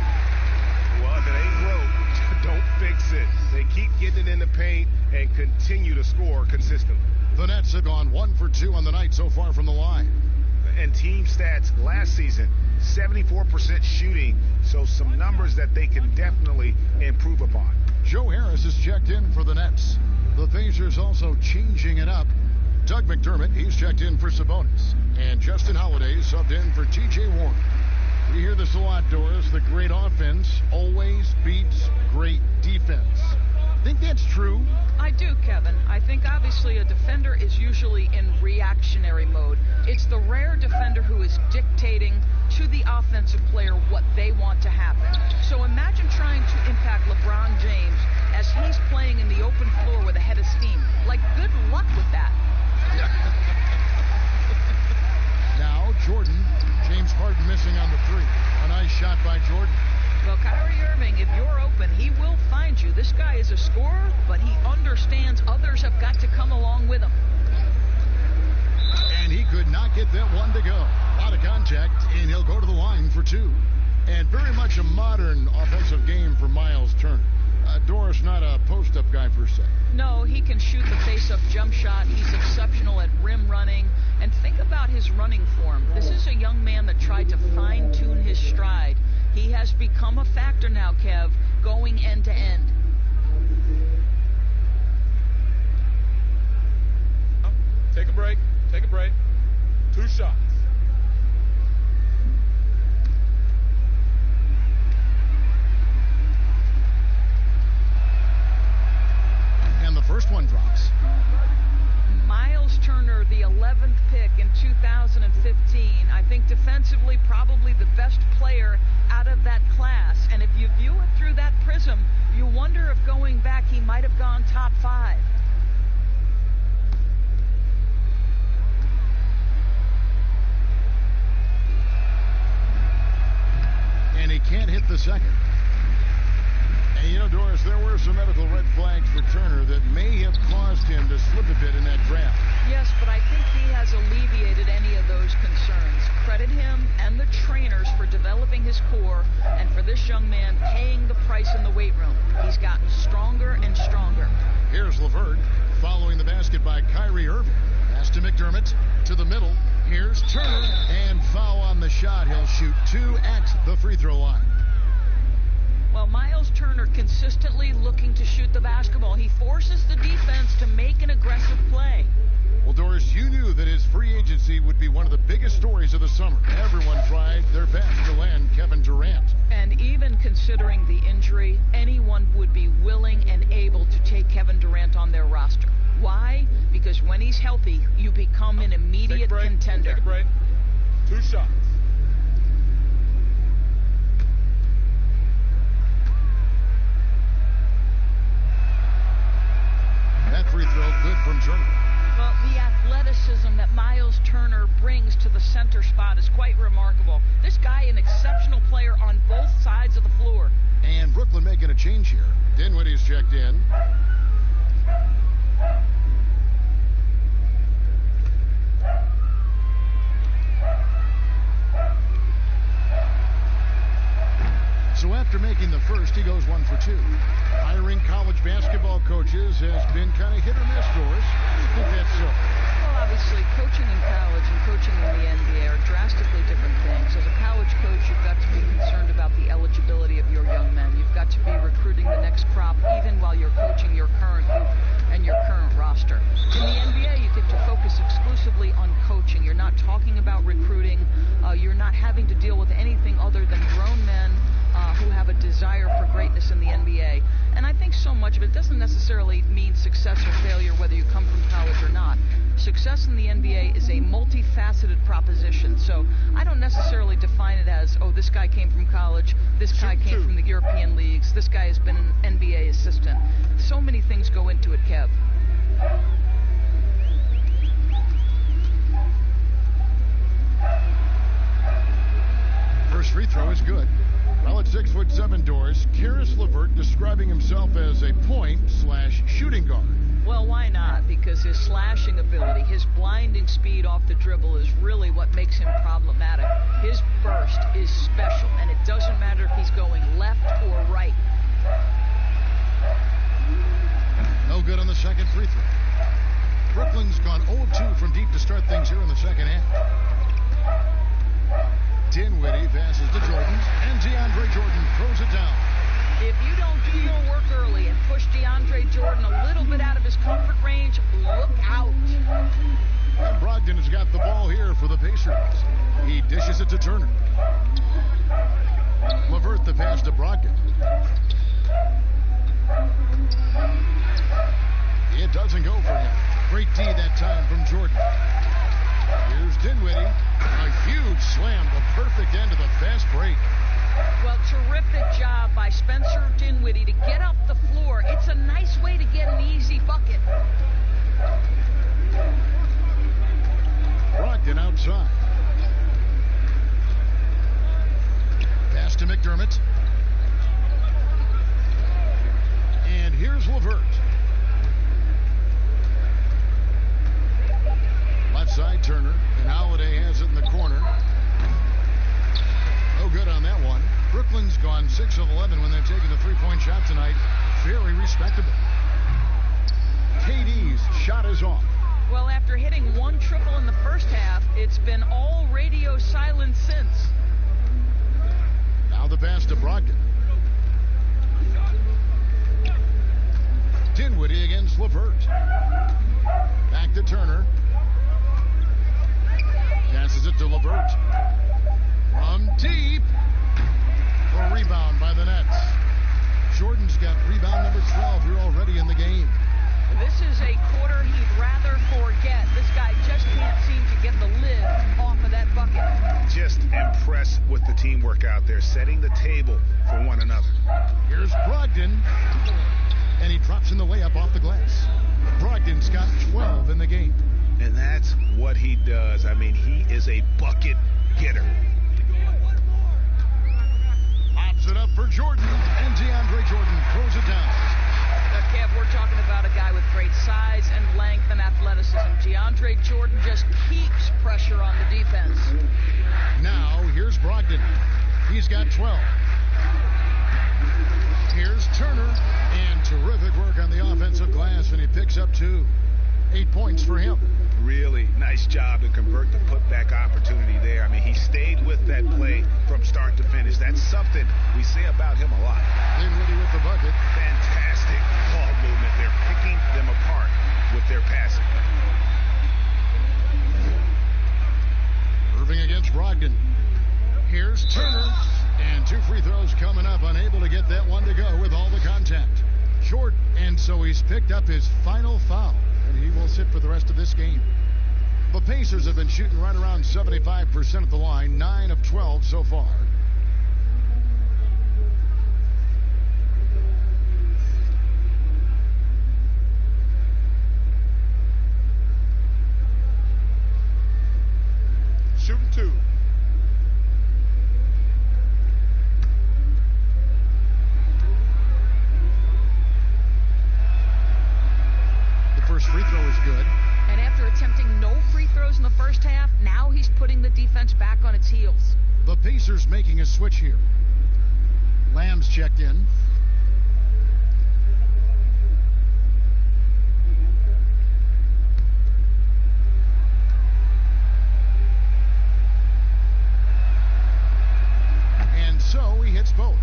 Well, if it ain't broke, don't fix it. They keep getting it in the paint and continue to score consistently. The Nets have gone 1 for 2 on the night so far from the line. And team stats last season, 74% shooting, so some numbers that they can definitely improve upon. Joe Harris is checked in for the Nets. The Pacers also changing it up. Doug McDermott, he's checked in for Sabonis. And Justin Holiday subbed in for T.J. Warren. We hear this a lot, Doris. The great offense always beats great defense. Think that's true? I do, Kevin. I think obviously a defender is usually in reactionary mode. It's the rare defender who is dictating to the offensive player what they want to happen. So imagine trying to impact LeBron James as he's playing in the open floor with a head of steam. Like, good luck with that. Now, Jordan, James Harden missing on the 3. A nice shot by Jordan. Well, Kyrie Irving, if you're open, he will find you. This guy is a scorer, but he understands others have got to come along with him. And he could not get that one to go. A lot of contact, and he'll go to the line for 2. And very much a modern offensive game for Miles Turner. Doris, not a post-up guy per se. No, he can shoot the face-up jump shot. He's exceptional at rim running. And think about his running form. This is a young man that tried to fine-tune his stride. He has become a factor now, Kev, going end to end. Take a break. Take a break. 2 shots. And the first one drops. Miles Turner, the 11th pick in 2015. I think defensively probably the best player out of that class. And if you view it through that prism, you wonder if going back he might have gone top 5. And he can't hit the second. And you know, Doris, there were some medical red flags for Turner that may have caused him to slip a bit in that draft. Yes, but I think he has alleviated any of those concerns. Credit him and the trainers for developing his core and for this young man paying the price in the weight room. He's gotten stronger and stronger. Here's LeVert following the basket by Kyrie Irving. Pass to McDermott to the middle. Here's Turner and foul on the shot. He'll shoot 2 at the free throw line. Well, Miles Turner consistently looking to shoot the basketball. He forces the defense to make an aggressive play. Well, Doris, you knew that his free agency would be one of the biggest stories of the summer. Everyone tried their best to land Kevin Durant. And even considering the injury, anyone would be willing and able to take Kevin Durant on their roster. Why? Because when he's healthy, you become an immediate contender. Take a break. 2 shots. That free throw good from Turner. Well, the athleticism that Miles Turner brings to the center spot is quite remarkable. This guy, an exceptional player on both sides of the floor. And Brooklyn making a change here. Dinwiddie's checked in. So after making the first, he goes 1 for 2. Hiring college basketball coaches has been kind of hit or miss, Doris. I think that's so. Well, obviously, coaching in college and coaching in the NBA are drastically different things. As a college coach, you've got to be concerned about the eligibility of your young men. You've got to be recruiting the next crop, even while you're coaching your current group and your current roster. In the NBA, you get to focus exclusively on coaching. You're not talking about recruiting. You're not having to deal with anything other than grown men who have a desire for greatness in the NBA. And I think so much of it doesn't necessarily mean success or failure whether you come from college or not. Success in the NBA is a multifaceted proposition. So I don't necessarily define it as, oh, this guy came from college, this guy came from the European leagues, this guy has been an NBA assistant. So many things go into it, Kev. First free throw is good. Well, at 6'7" Doris, Karis LeVert describing himself as a point/shooting guard. Well, why not? Because his slashing ability, his blinding speed off the dribble is really what makes him problematic. His burst is special, and it doesn't matter if he's going left or right. No good on the second free throw. Brooklyn's gone 0-2 from deep to start things here in the second half. Dinwiddie passes to Jordan, and DeAndre Jordan throws it down. If you don't do your work early and push DeAndre Jordan a little bit out of his comfort range, look out. And Brogdon has got the ball here for the Pacers. He dishes it to Turner. LeVert the pass to Brogdon. It doesn't go for him. Great D that time from Jordan. Here's Dinwiddie. A huge slam, the perfect end of the fast break. Well, terrific job by Spencer Dinwiddie to get up the floor. It's a nice way to get an easy bucket. Brogdon outside. Pass to McDermott. And here's LeVert. Left side, Turner. And Holiday has it in the corner. No good on that one. Brooklyn's gone 6 of 11 when they're taking the three-point shot tonight. Very respectable. KD's shot is off. Well, after hitting one triple in the first half, it's been all radio silent since. Now the pass to Brogdon. Dinwiddie against LeVert. Back to Turner. Passes it to LeVert. From deep. A rebound by the Nets. Jordan's got rebound number 12 here already in the game. This is a quarter he'd rather forget. This guy just can't seem to get the lid off of that bucket. Just impressed with the teamwork out there, setting the table for one another. Here's Brogdon. And he drops in the layup off the glass. Brogdon's got 12 in the game. And that's what he does. I mean, he is a bucket getter. Lobs it up for Jordan, and DeAndre Jordan throws it down. Kev, we're talking about a guy with great size and length and athleticism. DeAndre Jordan just keeps pressure on the defense. Now, here's Brogdon. He's got 12. Here's Turner, and terrific work on the offensive glass, and he picks up 2. 8 points for him. Really nice job to convert the putback opportunity there. I mean, he stayed with that play from start to finish. That's something we say about him a lot. Dinwiddie with the bucket. Fantastic ball movement. They're picking them apart with their passing. Irving against Brogdon. Here's Turner. And 2 free throws coming up. Unable to get that one to go with all the contact. Short. And so he's picked up his final foul. And he will sit for the rest of this game. The Pacers have been shooting right around 75% at the line. 9 of 12 so far. Shooting 2. First free throw is good. And after attempting no free throws in the first half, now he's putting the defense back on its heels. The Pacers making a switch here. Lamb's checked in. And so he hits both.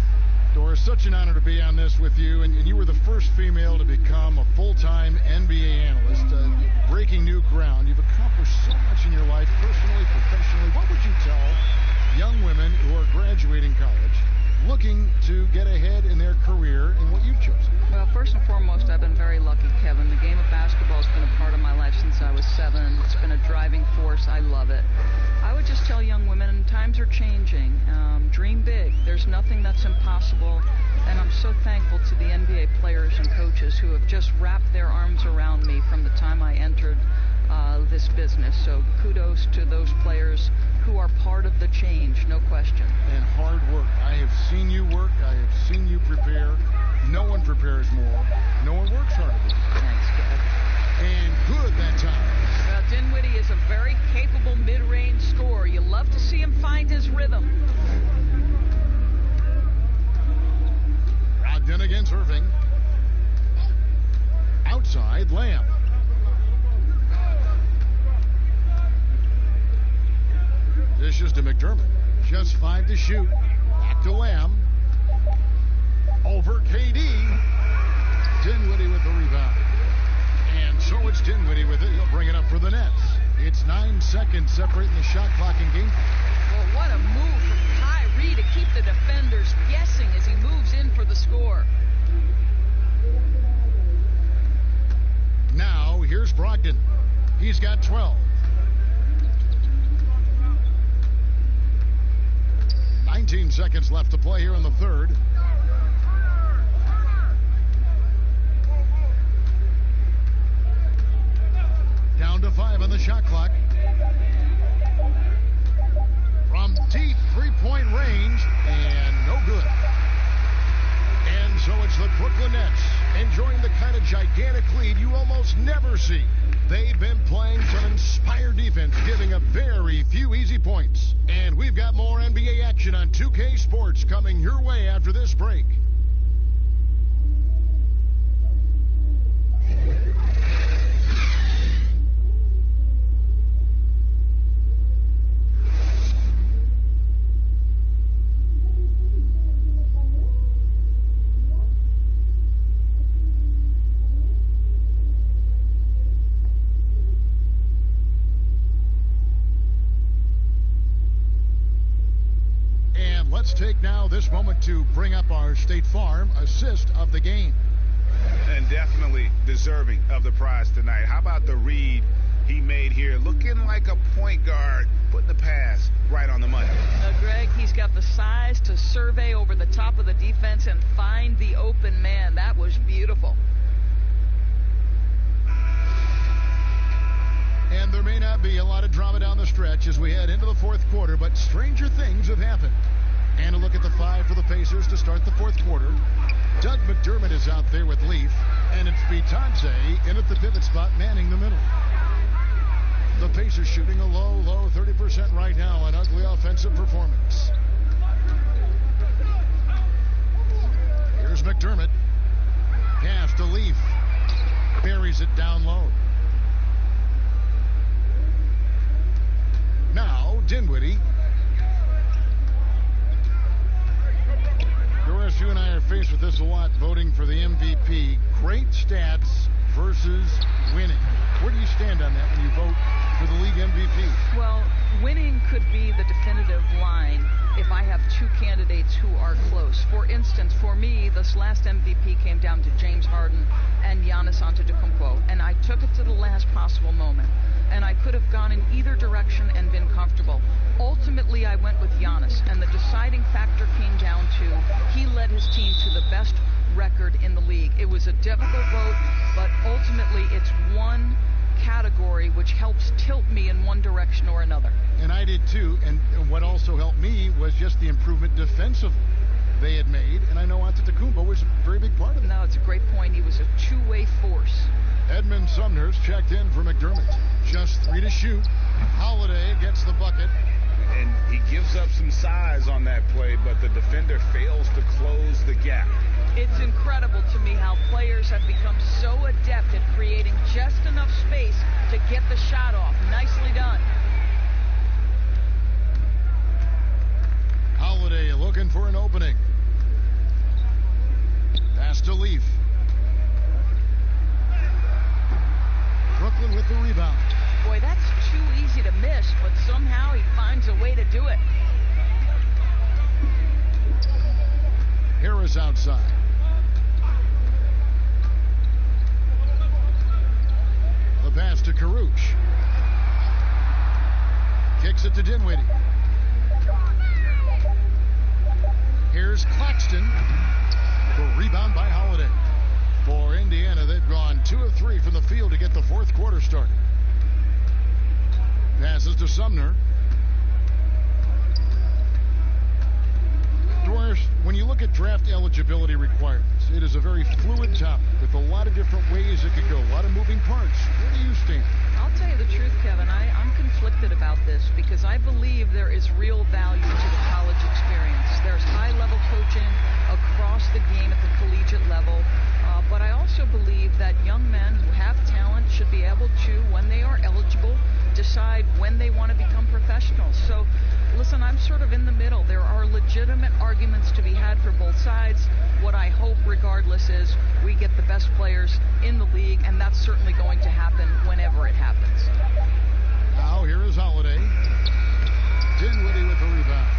Doris, such an honor to be on this with you, and you were the first female to become a full-time NBA analyst, breaking new ground. You've accomplished so much in your life, personally, professionally. What would you tell young women who are graduating college, looking to get ahead in their career in what you've chosen? Well, first and foremost, I've been very lucky, Kevin. The game of basketball has been a part of my life since I was 7. It's been a driving force. I love it. I would just tell young women, times are changing. Dream big. There's nothing that's impossible. And I'm so thankful to the NBA players and coaches who have just wrapped their arms around me from the time I entered this business. So kudos to those players who are part of the change, no question. And hard work. I have seen you work. I have seen you prepare. No one prepares more. No one works harder. Thanks, Kev. And good that time. Well, Dinwiddie is a very capable mid-range scorer. You love to see him find his rhythm. Brogdon against Irving. Outside, Lamb. Dishes to McDermott. Just 5 to shoot. Back to Lamb. Over KD. Dinwiddie with the rebound. And so it's Dinwiddie with it. He'll bring it up for the Nets. It's 9 seconds separating the shot clock and game. Well, what a move from Kyrie to keep the defenders guessing as he moves in for the score. Now, here's Brogdon. He's got 12. 19 seconds left to play here in the third. Down to 5 on the shot clock. From deep three-point range, and no good. And so it's the Brooklyn Nets enjoying the kind of gigantic lead you almost never see. They've been playing some inspired defense, giving up very few easy points. And we've got more NBA action on 2K Sports coming your way after this break. Let's take now this moment to bring up our State Farm assist of the game. And definitely deserving of the prize tonight. How about the read he made here? Looking like a point guard, putting the pass right on the money. Greg, he's got the size to survey over the top of the defense and find the open man. That was beautiful. And there may not be a lot of drama down the stretch as we head into the fourth quarter, but stranger things have happened. And a look at the 5 for the Pacers to start the fourth quarter. Doug McDermott is out there with Leaf, and it's Bitadze in at the pivot spot, manning the middle. The Pacers shooting a low 30% right now, an ugly offensive performance. Here's McDermott. Pass to Leaf. Buries it down low. Now, Dinwiddie. Doris, you and I are faced with this a lot, voting for the MVP. Great stats versus winning. Where do you stand on that when you vote for the league MVP? Well, winning could be the definitive line if I have 2 candidates who are close. For instance, for me, this last MVP came down to James Harden and Giannis Antetokounmpo, and I took it to the last possible moment. And I could have gone in either direction and been comfortable. Ultimately, I went with Giannis, and the deciding factor came down to he led his team to the best record in the league. It was a difficult vote, but ultimately it's one category which helps tilt me in one direction or another. And I did too, and what also helped me was just the improvement defensively they had made, and I know Antetokounmpo was a very big part of it. No, it's a great point. He was a two-way force. Edmund Sumner's checked in for McDermott. Just 3 to shoot. Holiday gets the bucket. And he gives up some size on that play, but the defender fails to close the gap. It's incredible to me how players have become so adept at creating just enough space to get the shot off. Nicely done. Holiday looking for an opening. Pass to Leaf. Brooklyn with the rebound. Boy, that's too easy to miss, but somehow he finds a way to do it. Harris outside. The pass to Karuch. Kicks it to Dinwiddie. Here's Claxton. The rebound by Holiday. For Indiana, they've gone 2 of 3 from the field to get the fourth quarter started. Passes to Sumner. Doris, when you look at draft eligibility requirements, it is a very fluid topic with a lot of different ways it could go, a lot of moving parts. Where do you stand? I'll tell you the truth, Kevin. I'm conflicted about this because I believe there is real value to the college experience. There's high-level coaching across the game at the collegiate level, but I also believe that young men who have talent should be able to, when they are eligible, decide when they want to become professionals. So, listen, I'm sort of in the middle. There are legitimate arguments to be had for both sides. What I hope, regardless, is we get the best players in the league, and that's certainly going to happen whenever it happens. Now, here is Holiday. Dinwiddie with the rebound.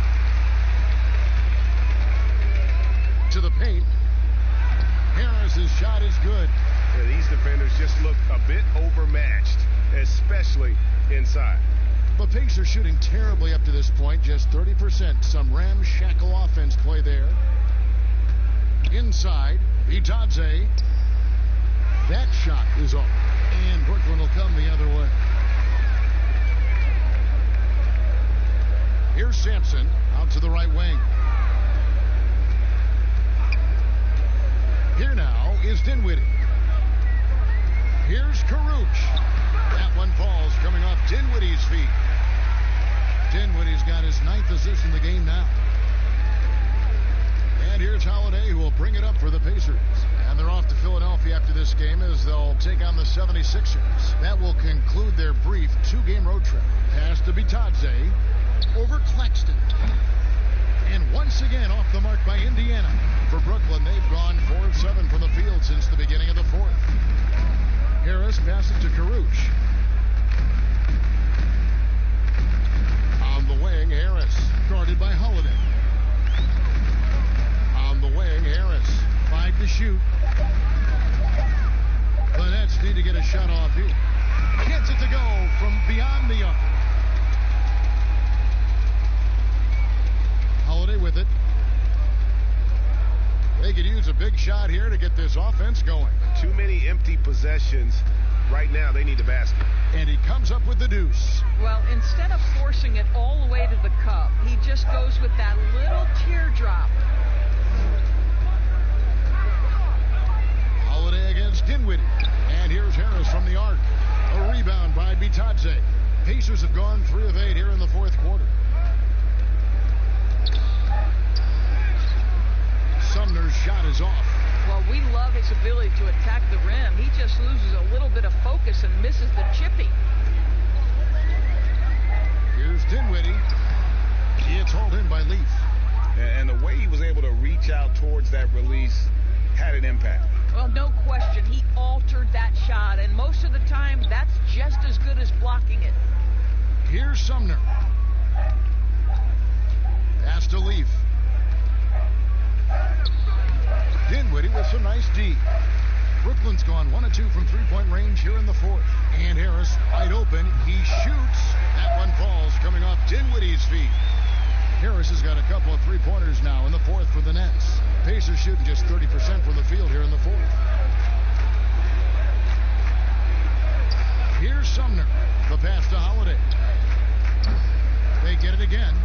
To the paint. Harris's shot is good. Yeah, these defenders just look a bit overmatched, especially inside. The Pacers shooting terribly up to this point, just 30%. Some ramshackle offense play there. Inside, Bitadze. That shot is off, and Brooklyn will come the other way. Here's Sampson out to the right wing. Here now is Dinwiddie. Here's Karuch. That one falls, coming off Dinwiddie's feet. Dinwiddie's got his 9th assist in the game now. And here's Holiday, who will bring it up for the Pacers. And they're off to Philadelphia after this game as they'll take on the 76ers. That will conclude their brief 2-game road trip. Pass to Bitadze over Claxton. And once again off the mark by Indiana. For Brooklyn, they've gone 4 of 7 from the field since the beginning of the fourth. Harris passes to Karuch. On the wing, Harris, guarded by Holiday. On the wing, Harris, 5 to shoot. The Nets need to get a shot off here. Gets it to go from beyond the arc. Holiday with it. They could use a big shot here to get this offense going. Too many empty possessions. Right now, they need a basket. And he comes up with the deuce. Well, instead of forcing it all the way to the cup, he just goes with that little teardrop. Holiday against Dinwiddie. And here's Harris from the arc. A rebound by Bitadze. Pacers have gone 3 of 8 here in the fourth quarter. Sumner's shot is off. Well, we love his ability to attack the rim. He just loses a little bit of focus and misses the chippy. Here's Dinwiddie. It's hauled in by Leaf. And the way he was able to reach out towards that release had an impact. Well, no question. He altered that shot, and most of the time, that's just as good as blocking it. Here's Sumner. Pass to Leaf. Dinwiddie with some nice D. Brooklyn's gone 1 of 2 from 3-point range here in the fourth. And Harris wide open. He shoots. That one falls, coming off Dinwiddie's feet. Harris has got a couple of 3-pointers now in the fourth for the Nets. Pacers shooting just 30% from the field here in the fourth. Here's Sumner. The pass to Holiday. They get it again.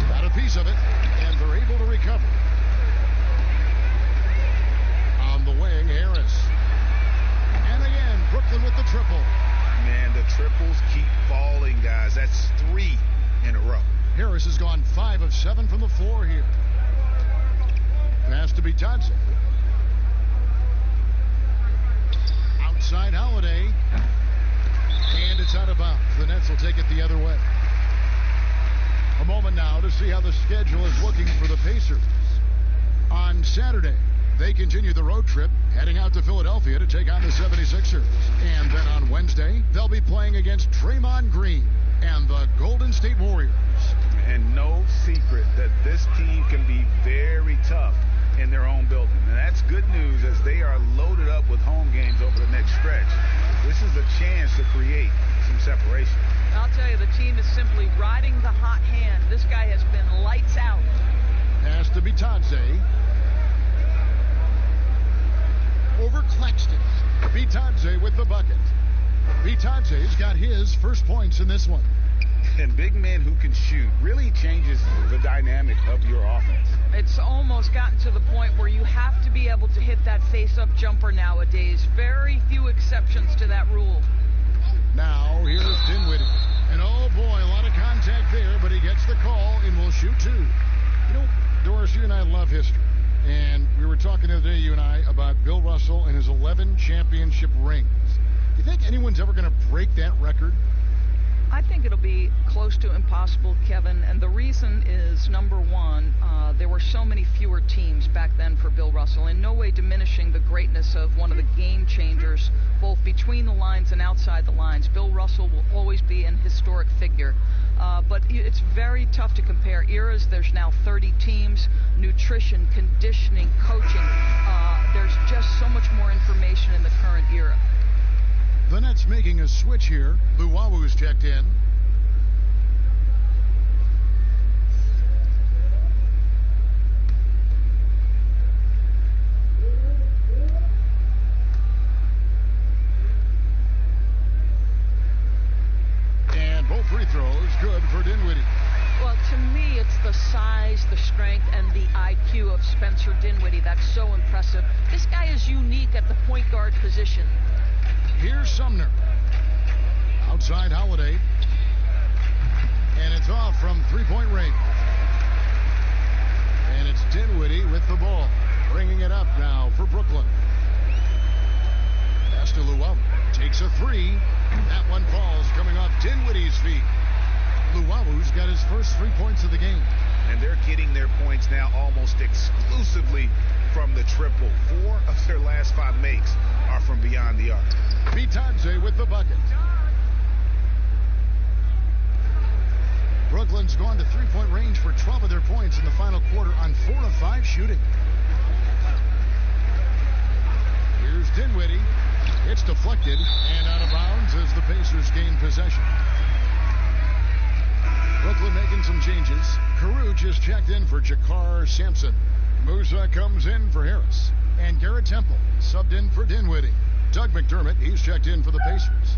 Got a piece of it, and they're able to recover. On the wing, Harris. And again, Brooklyn with the triple. Man, the triples keep falling, guys. That's 3 in a row. Harris has gone 5 of 7 from the floor here. Pass to Bitadze. Outside Holiday. And it's out of bounds. The Nets will take it the other way. A moment now to see how the schedule is looking for the Pacers. On Saturday, they continue the road trip, heading out to Philadelphia to take on the 76ers. And then on Wednesday, they'll be playing against Draymond Green and the Golden State Warriors. And no secret that this team can be very tough a chance to create some separation. I'll tell you, the team is simply riding the hot hand. This guy has been lights out. Pass to Bitadze. Over Claxton. Bitadze with the bucket. Bitadze's got his first points in this one. And big men who can shoot really changes the dynamic of your offense. It's almost gotten to the point where you have to be able to hit that face-up jumper nowadays. Very few exceptions to that rule. Now, here's Dinwiddie. And oh boy, a lot of contact there, but he gets the call and will shoot two. You know, Doris, you and I love history. And we were talking the other day, you and I, about Bill Russell and his 11 championship rings. Do you think anyone's ever going to break that record? I think it'll be close to impossible, Kevin, and the reason is, number one, there were so many fewer teams back then for Bill Russell, in no way diminishing the greatness of one of the game changers, both between the lines and outside the lines. Bill Russell will always be an historic figure, but it's very tough to compare eras. There's now 30 teams, nutrition, conditioning, coaching. There's just so much more information in the current era. The Nets making a switch here. Luwawu's checked in. And both free throws good for Dinwiddie. Well, to me, it's the size, the strength, and the IQ of Spencer Dinwiddie that's so impressive. This guy is unique at the point guard position. Here's Sumner. Outside Holiday. And it's off from three-point range. And it's Dinwiddie with the ball. Bringing it up now for Brooklyn. Pass to Luwawu. Takes a three. That one falls coming off Dinwiddie's feet. Luwawu's got his first 3 points of the game. And they're getting their points now almost exclusively from the triple. 4 of their last 5 makes are from beyond the arc. Bitadze with the bucket. Brooklyn's gone to three-point range for 12 of their points in the final quarter on 4 of 5 shooting. Here's Dinwiddie. It's deflected and out of bounds as the Pacers gain possession. Brooklyn making some changes. Caruth is checked in for Jakar Sampson. Musa comes in for Harris. And Garrett Temple subbed in for Dinwiddie. Doug McDermott, he's checked in for the Pacers.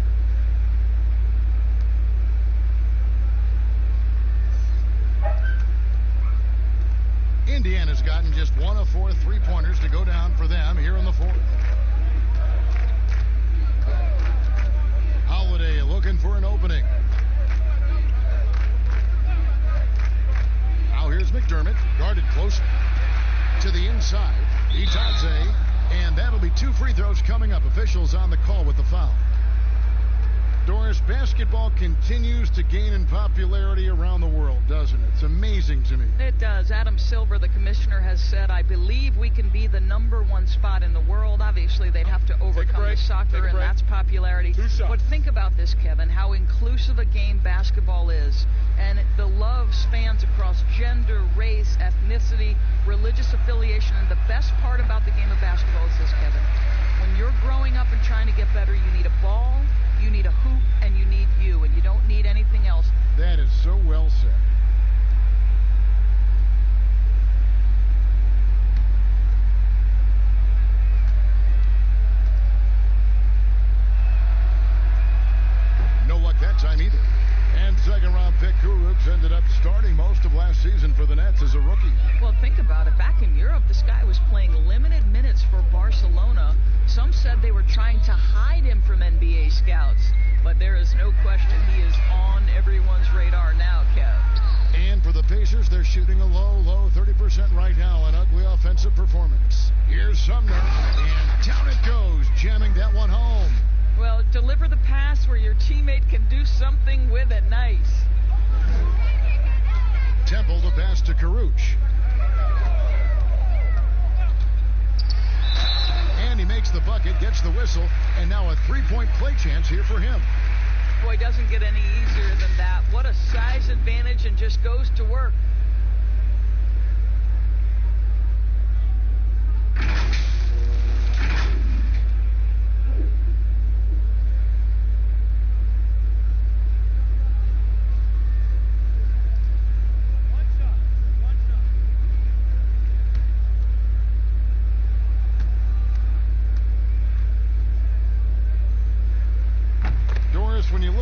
Indiana's gotten just 1 of 4 three-pointers to go down for them here in the fourth. Holiday looking for an opening. Now here's McDermott, guarded close to the inside. Bitadze, and that'll be 2 free throws coming up. Officials on the call with the foul. Doris, basketball continues to gain in popularity around the world, doesn't it? It's amazing to me. It does. Adam Silver, the commissioner, has said, I believe we can be the #1 spot in the world. Obviously, they'd have to overcome the soccer, and that's popularity. But think about this, Kevin, how inclusive a game basketball is. And the love spans across gender, race, ethnicity, religious affiliation. And the best part about the game of basketball is this, Kevin. When you're growing up and trying to get better, you need a ball, you need a hoop, and you need you, and you don't need anything else. That is so well said. No luck that time either. And second-round pick Caruth ended up starting most of last season for the Nets as a rookie. Well, think about it. Back in Europe, this guy was playing limited minutes for Barcelona. Some said they were trying to hide him from NBA scouts. But there is no question he is on everyone's radar now, Kev. And for the Pacers, they're shooting a low 30% right now. An ugly offensive performance. Here's Sumner, and down it goes, jamming that one home. Well, deliver the pass where your teammate can do something with it. Nice. Temple to pass to Caruth. And he makes the bucket, gets the whistle, and now a three-point play chance here for him. Boy, doesn't get any easier than that. What a size advantage, and just goes to work.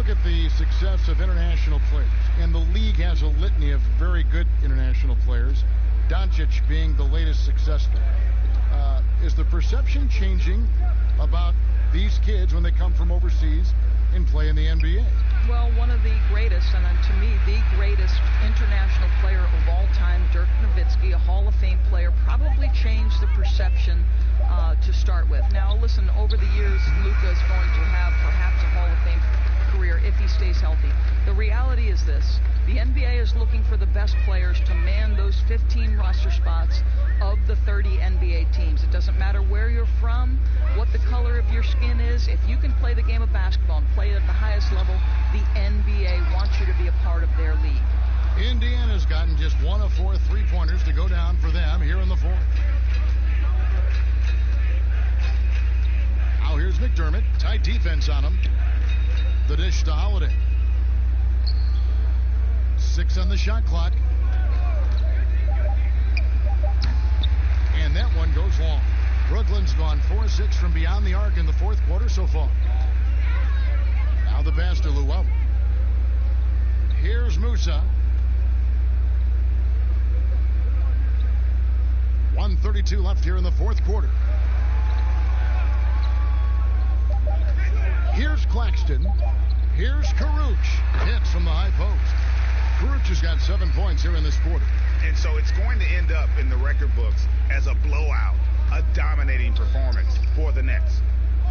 look at the success of international players, and the league has a litany of very good international players, Doncic being the latest successful. Is the perception changing about these kids when they come from overseas and play in the NBA? Well, one of the greatest, and to me, the greatest international player of all time, Dirk Nowitzki, a Hall of Fame player, probably changed the perception to start with. Now, listen, over the years, Luka is going to have perhaps a Hall of Fame career if he stays healthy. The reality is this. The NBA is looking for the best players to man those 15 roster spots of the 30 NBA teams. It doesn't matter where you're from, what the color of your skin is. If you can play the game of basketball and play it at the highest level, the NBA wants you to be a part of their league. Indiana's gotten just 1 of 4 3-pointers to go down for them here in the fourth. Now here's McDermott. Tight defense on him. The dish to Holiday. 6 on the shot clock. And that one goes long. Brooklyn's gone 4-6 from beyond the arc in the fourth quarter so far. Now the pass to Luau. Here's Musa. 1:32 left here in the fourth quarter. Here's Claxton. Here's Karuch. Hits from the high post. Karuch has got 7 points here in this quarter. And so it's going to end up in the record books as a blowout, a dominating performance for the Nets.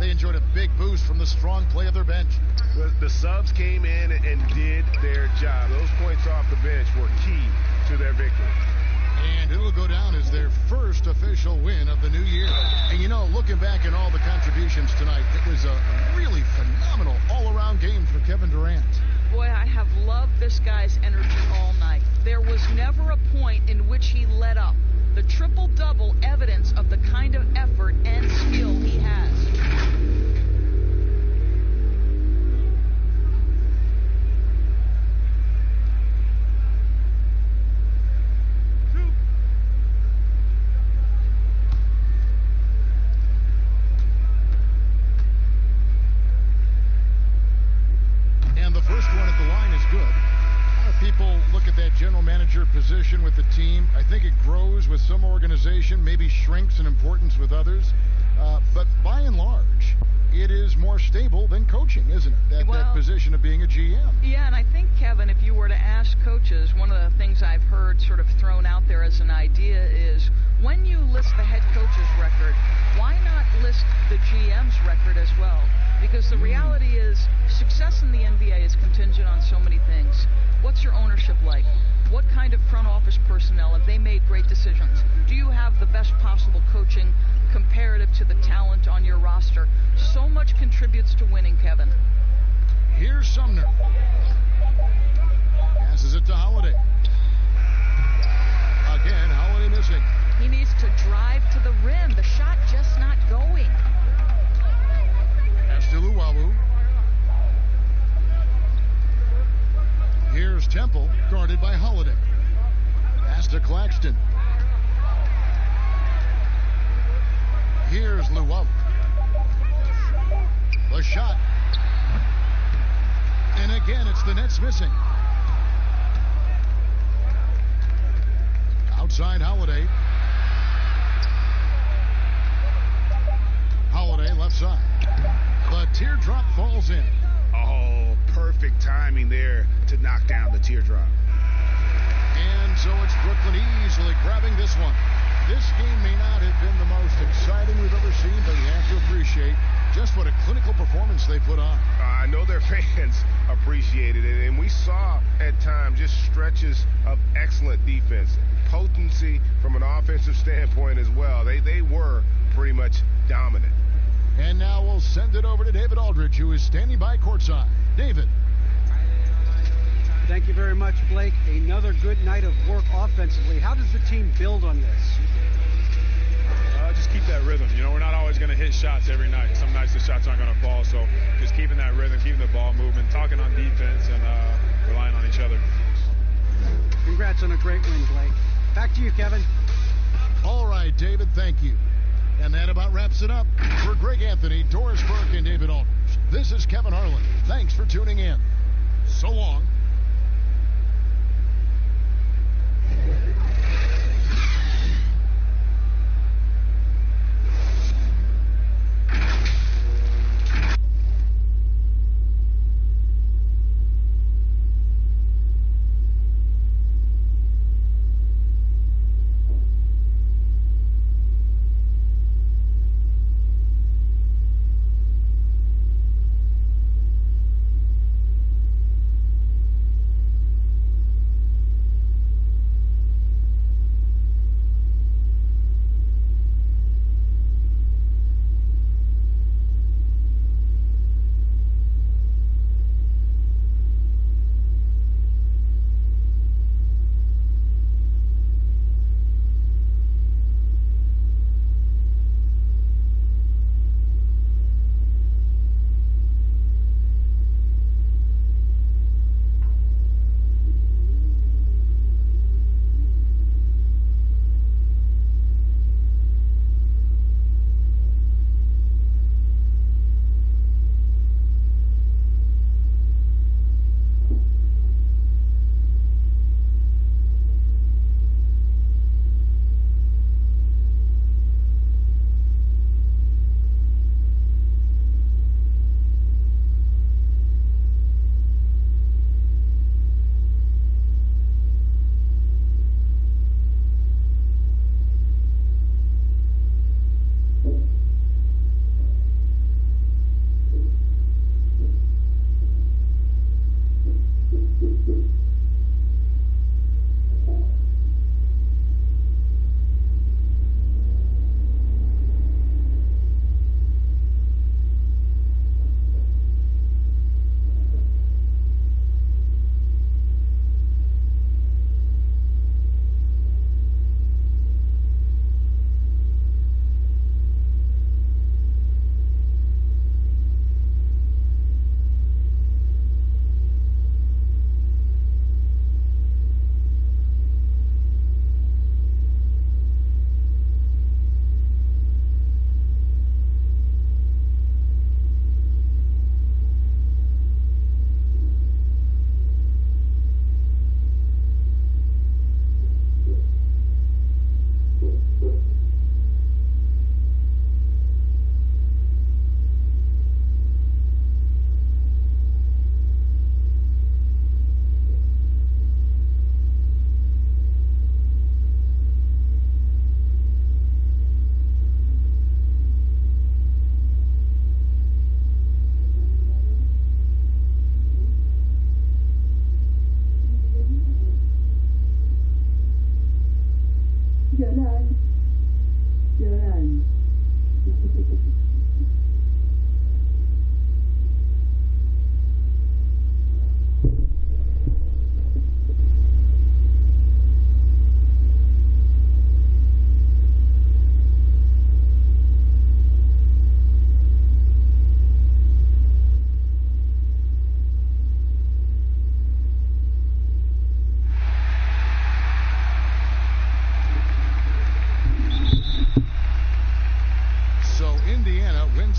They enjoyed a big boost from the strong play of their bench. The subs came in and did their job. Those points off the bench were key to their victory. And it'll go down as their first official win of the new year. And you know, looking back at all the contributions tonight, it was a really phenomenal all-around game for Kevin Durant. Boy, I have loved this guy's energy all night. There was never a point in which he let up. The triple-double evidence of the kind of effort and skill he has. People look at that general manager position with the team. I think it grows with some organization, maybe shrinks in importance with others. But by and large, it is more stable than coaching, isn't it? That position of being a GM. Yeah, and I think, Kevin, if you were to ask coaches, one of the things I've heard sort of thrown out there as an idea is when you list the head coach's record, why not list the GM's record as well? Because the reality is success in the NBA is contingent on so many things. What's your ownership like? What kind of front office personnel? Have they made great decisions? Do you have the best possible coaching comparative to the talent on your roster? So much contributes to winning, Kevin. Here's Sumner. Passes it to Holiday. Again, Holiday missing. He needs to drive to the rim. The shot just not going. Pass to Luwawu. Here's Temple, guarded by Holiday. Pass to Claxton. Here's Luwawu. The shot. And again, it's the Nets missing. Outside Holiday. Holiday left side. The teardrop falls in. Oh, perfect timing there to knock down the teardrop. And so it's Brooklyn easily grabbing this one. This game may not have been the most exciting we've ever seen, but you have to appreciate just what a clinical performance they put on. I know their fans appreciated it, and we saw at times just stretches of excellent defense. Potency from an offensive standpoint as well. They were pretty much dominant. And now we'll send it over to David Aldridge, who is standing by courtside. David. Thank you very much, Blake. Another good night of work offensively. How does the team build on this? Just keep that rhythm. You know, we're not always going to hit shots every night. Some nights the shots aren't going to fall. So just keeping that rhythm, keeping the ball moving, talking on defense, and relying on each other. Congrats on a great win, Blake. Back to you, Kevin. All right, David, thank you. And that about wraps it up. For Greg Anthony, Doris Burke, and David Aldridge, This is Kevin Harlan. Thanks for tuning in. So long.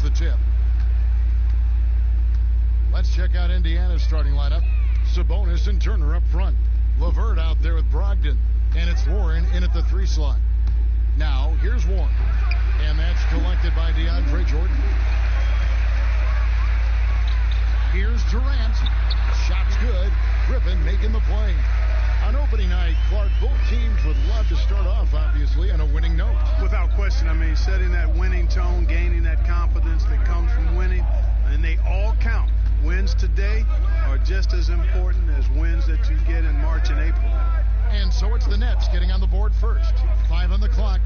The tip. Let's check out Indiana's starting lineup. Sabonis and Turner up front. LeVert out there with Brogdon. And it's Warren in at the 3 slot. Now, here's Warren. And that's collected by DeAndre Jordan. Here's Durant. Shot's good. Griffin making the play. On opening night, Clark, both teams would love to start off, obviously, on a winning note. Without question. I mean, setting that winning tone, gaining that confidence that comes from winning, and they all count. Wins today are just as important as wins that you get in March and April. And so it's the Nets getting on the board first. 5 on the clock.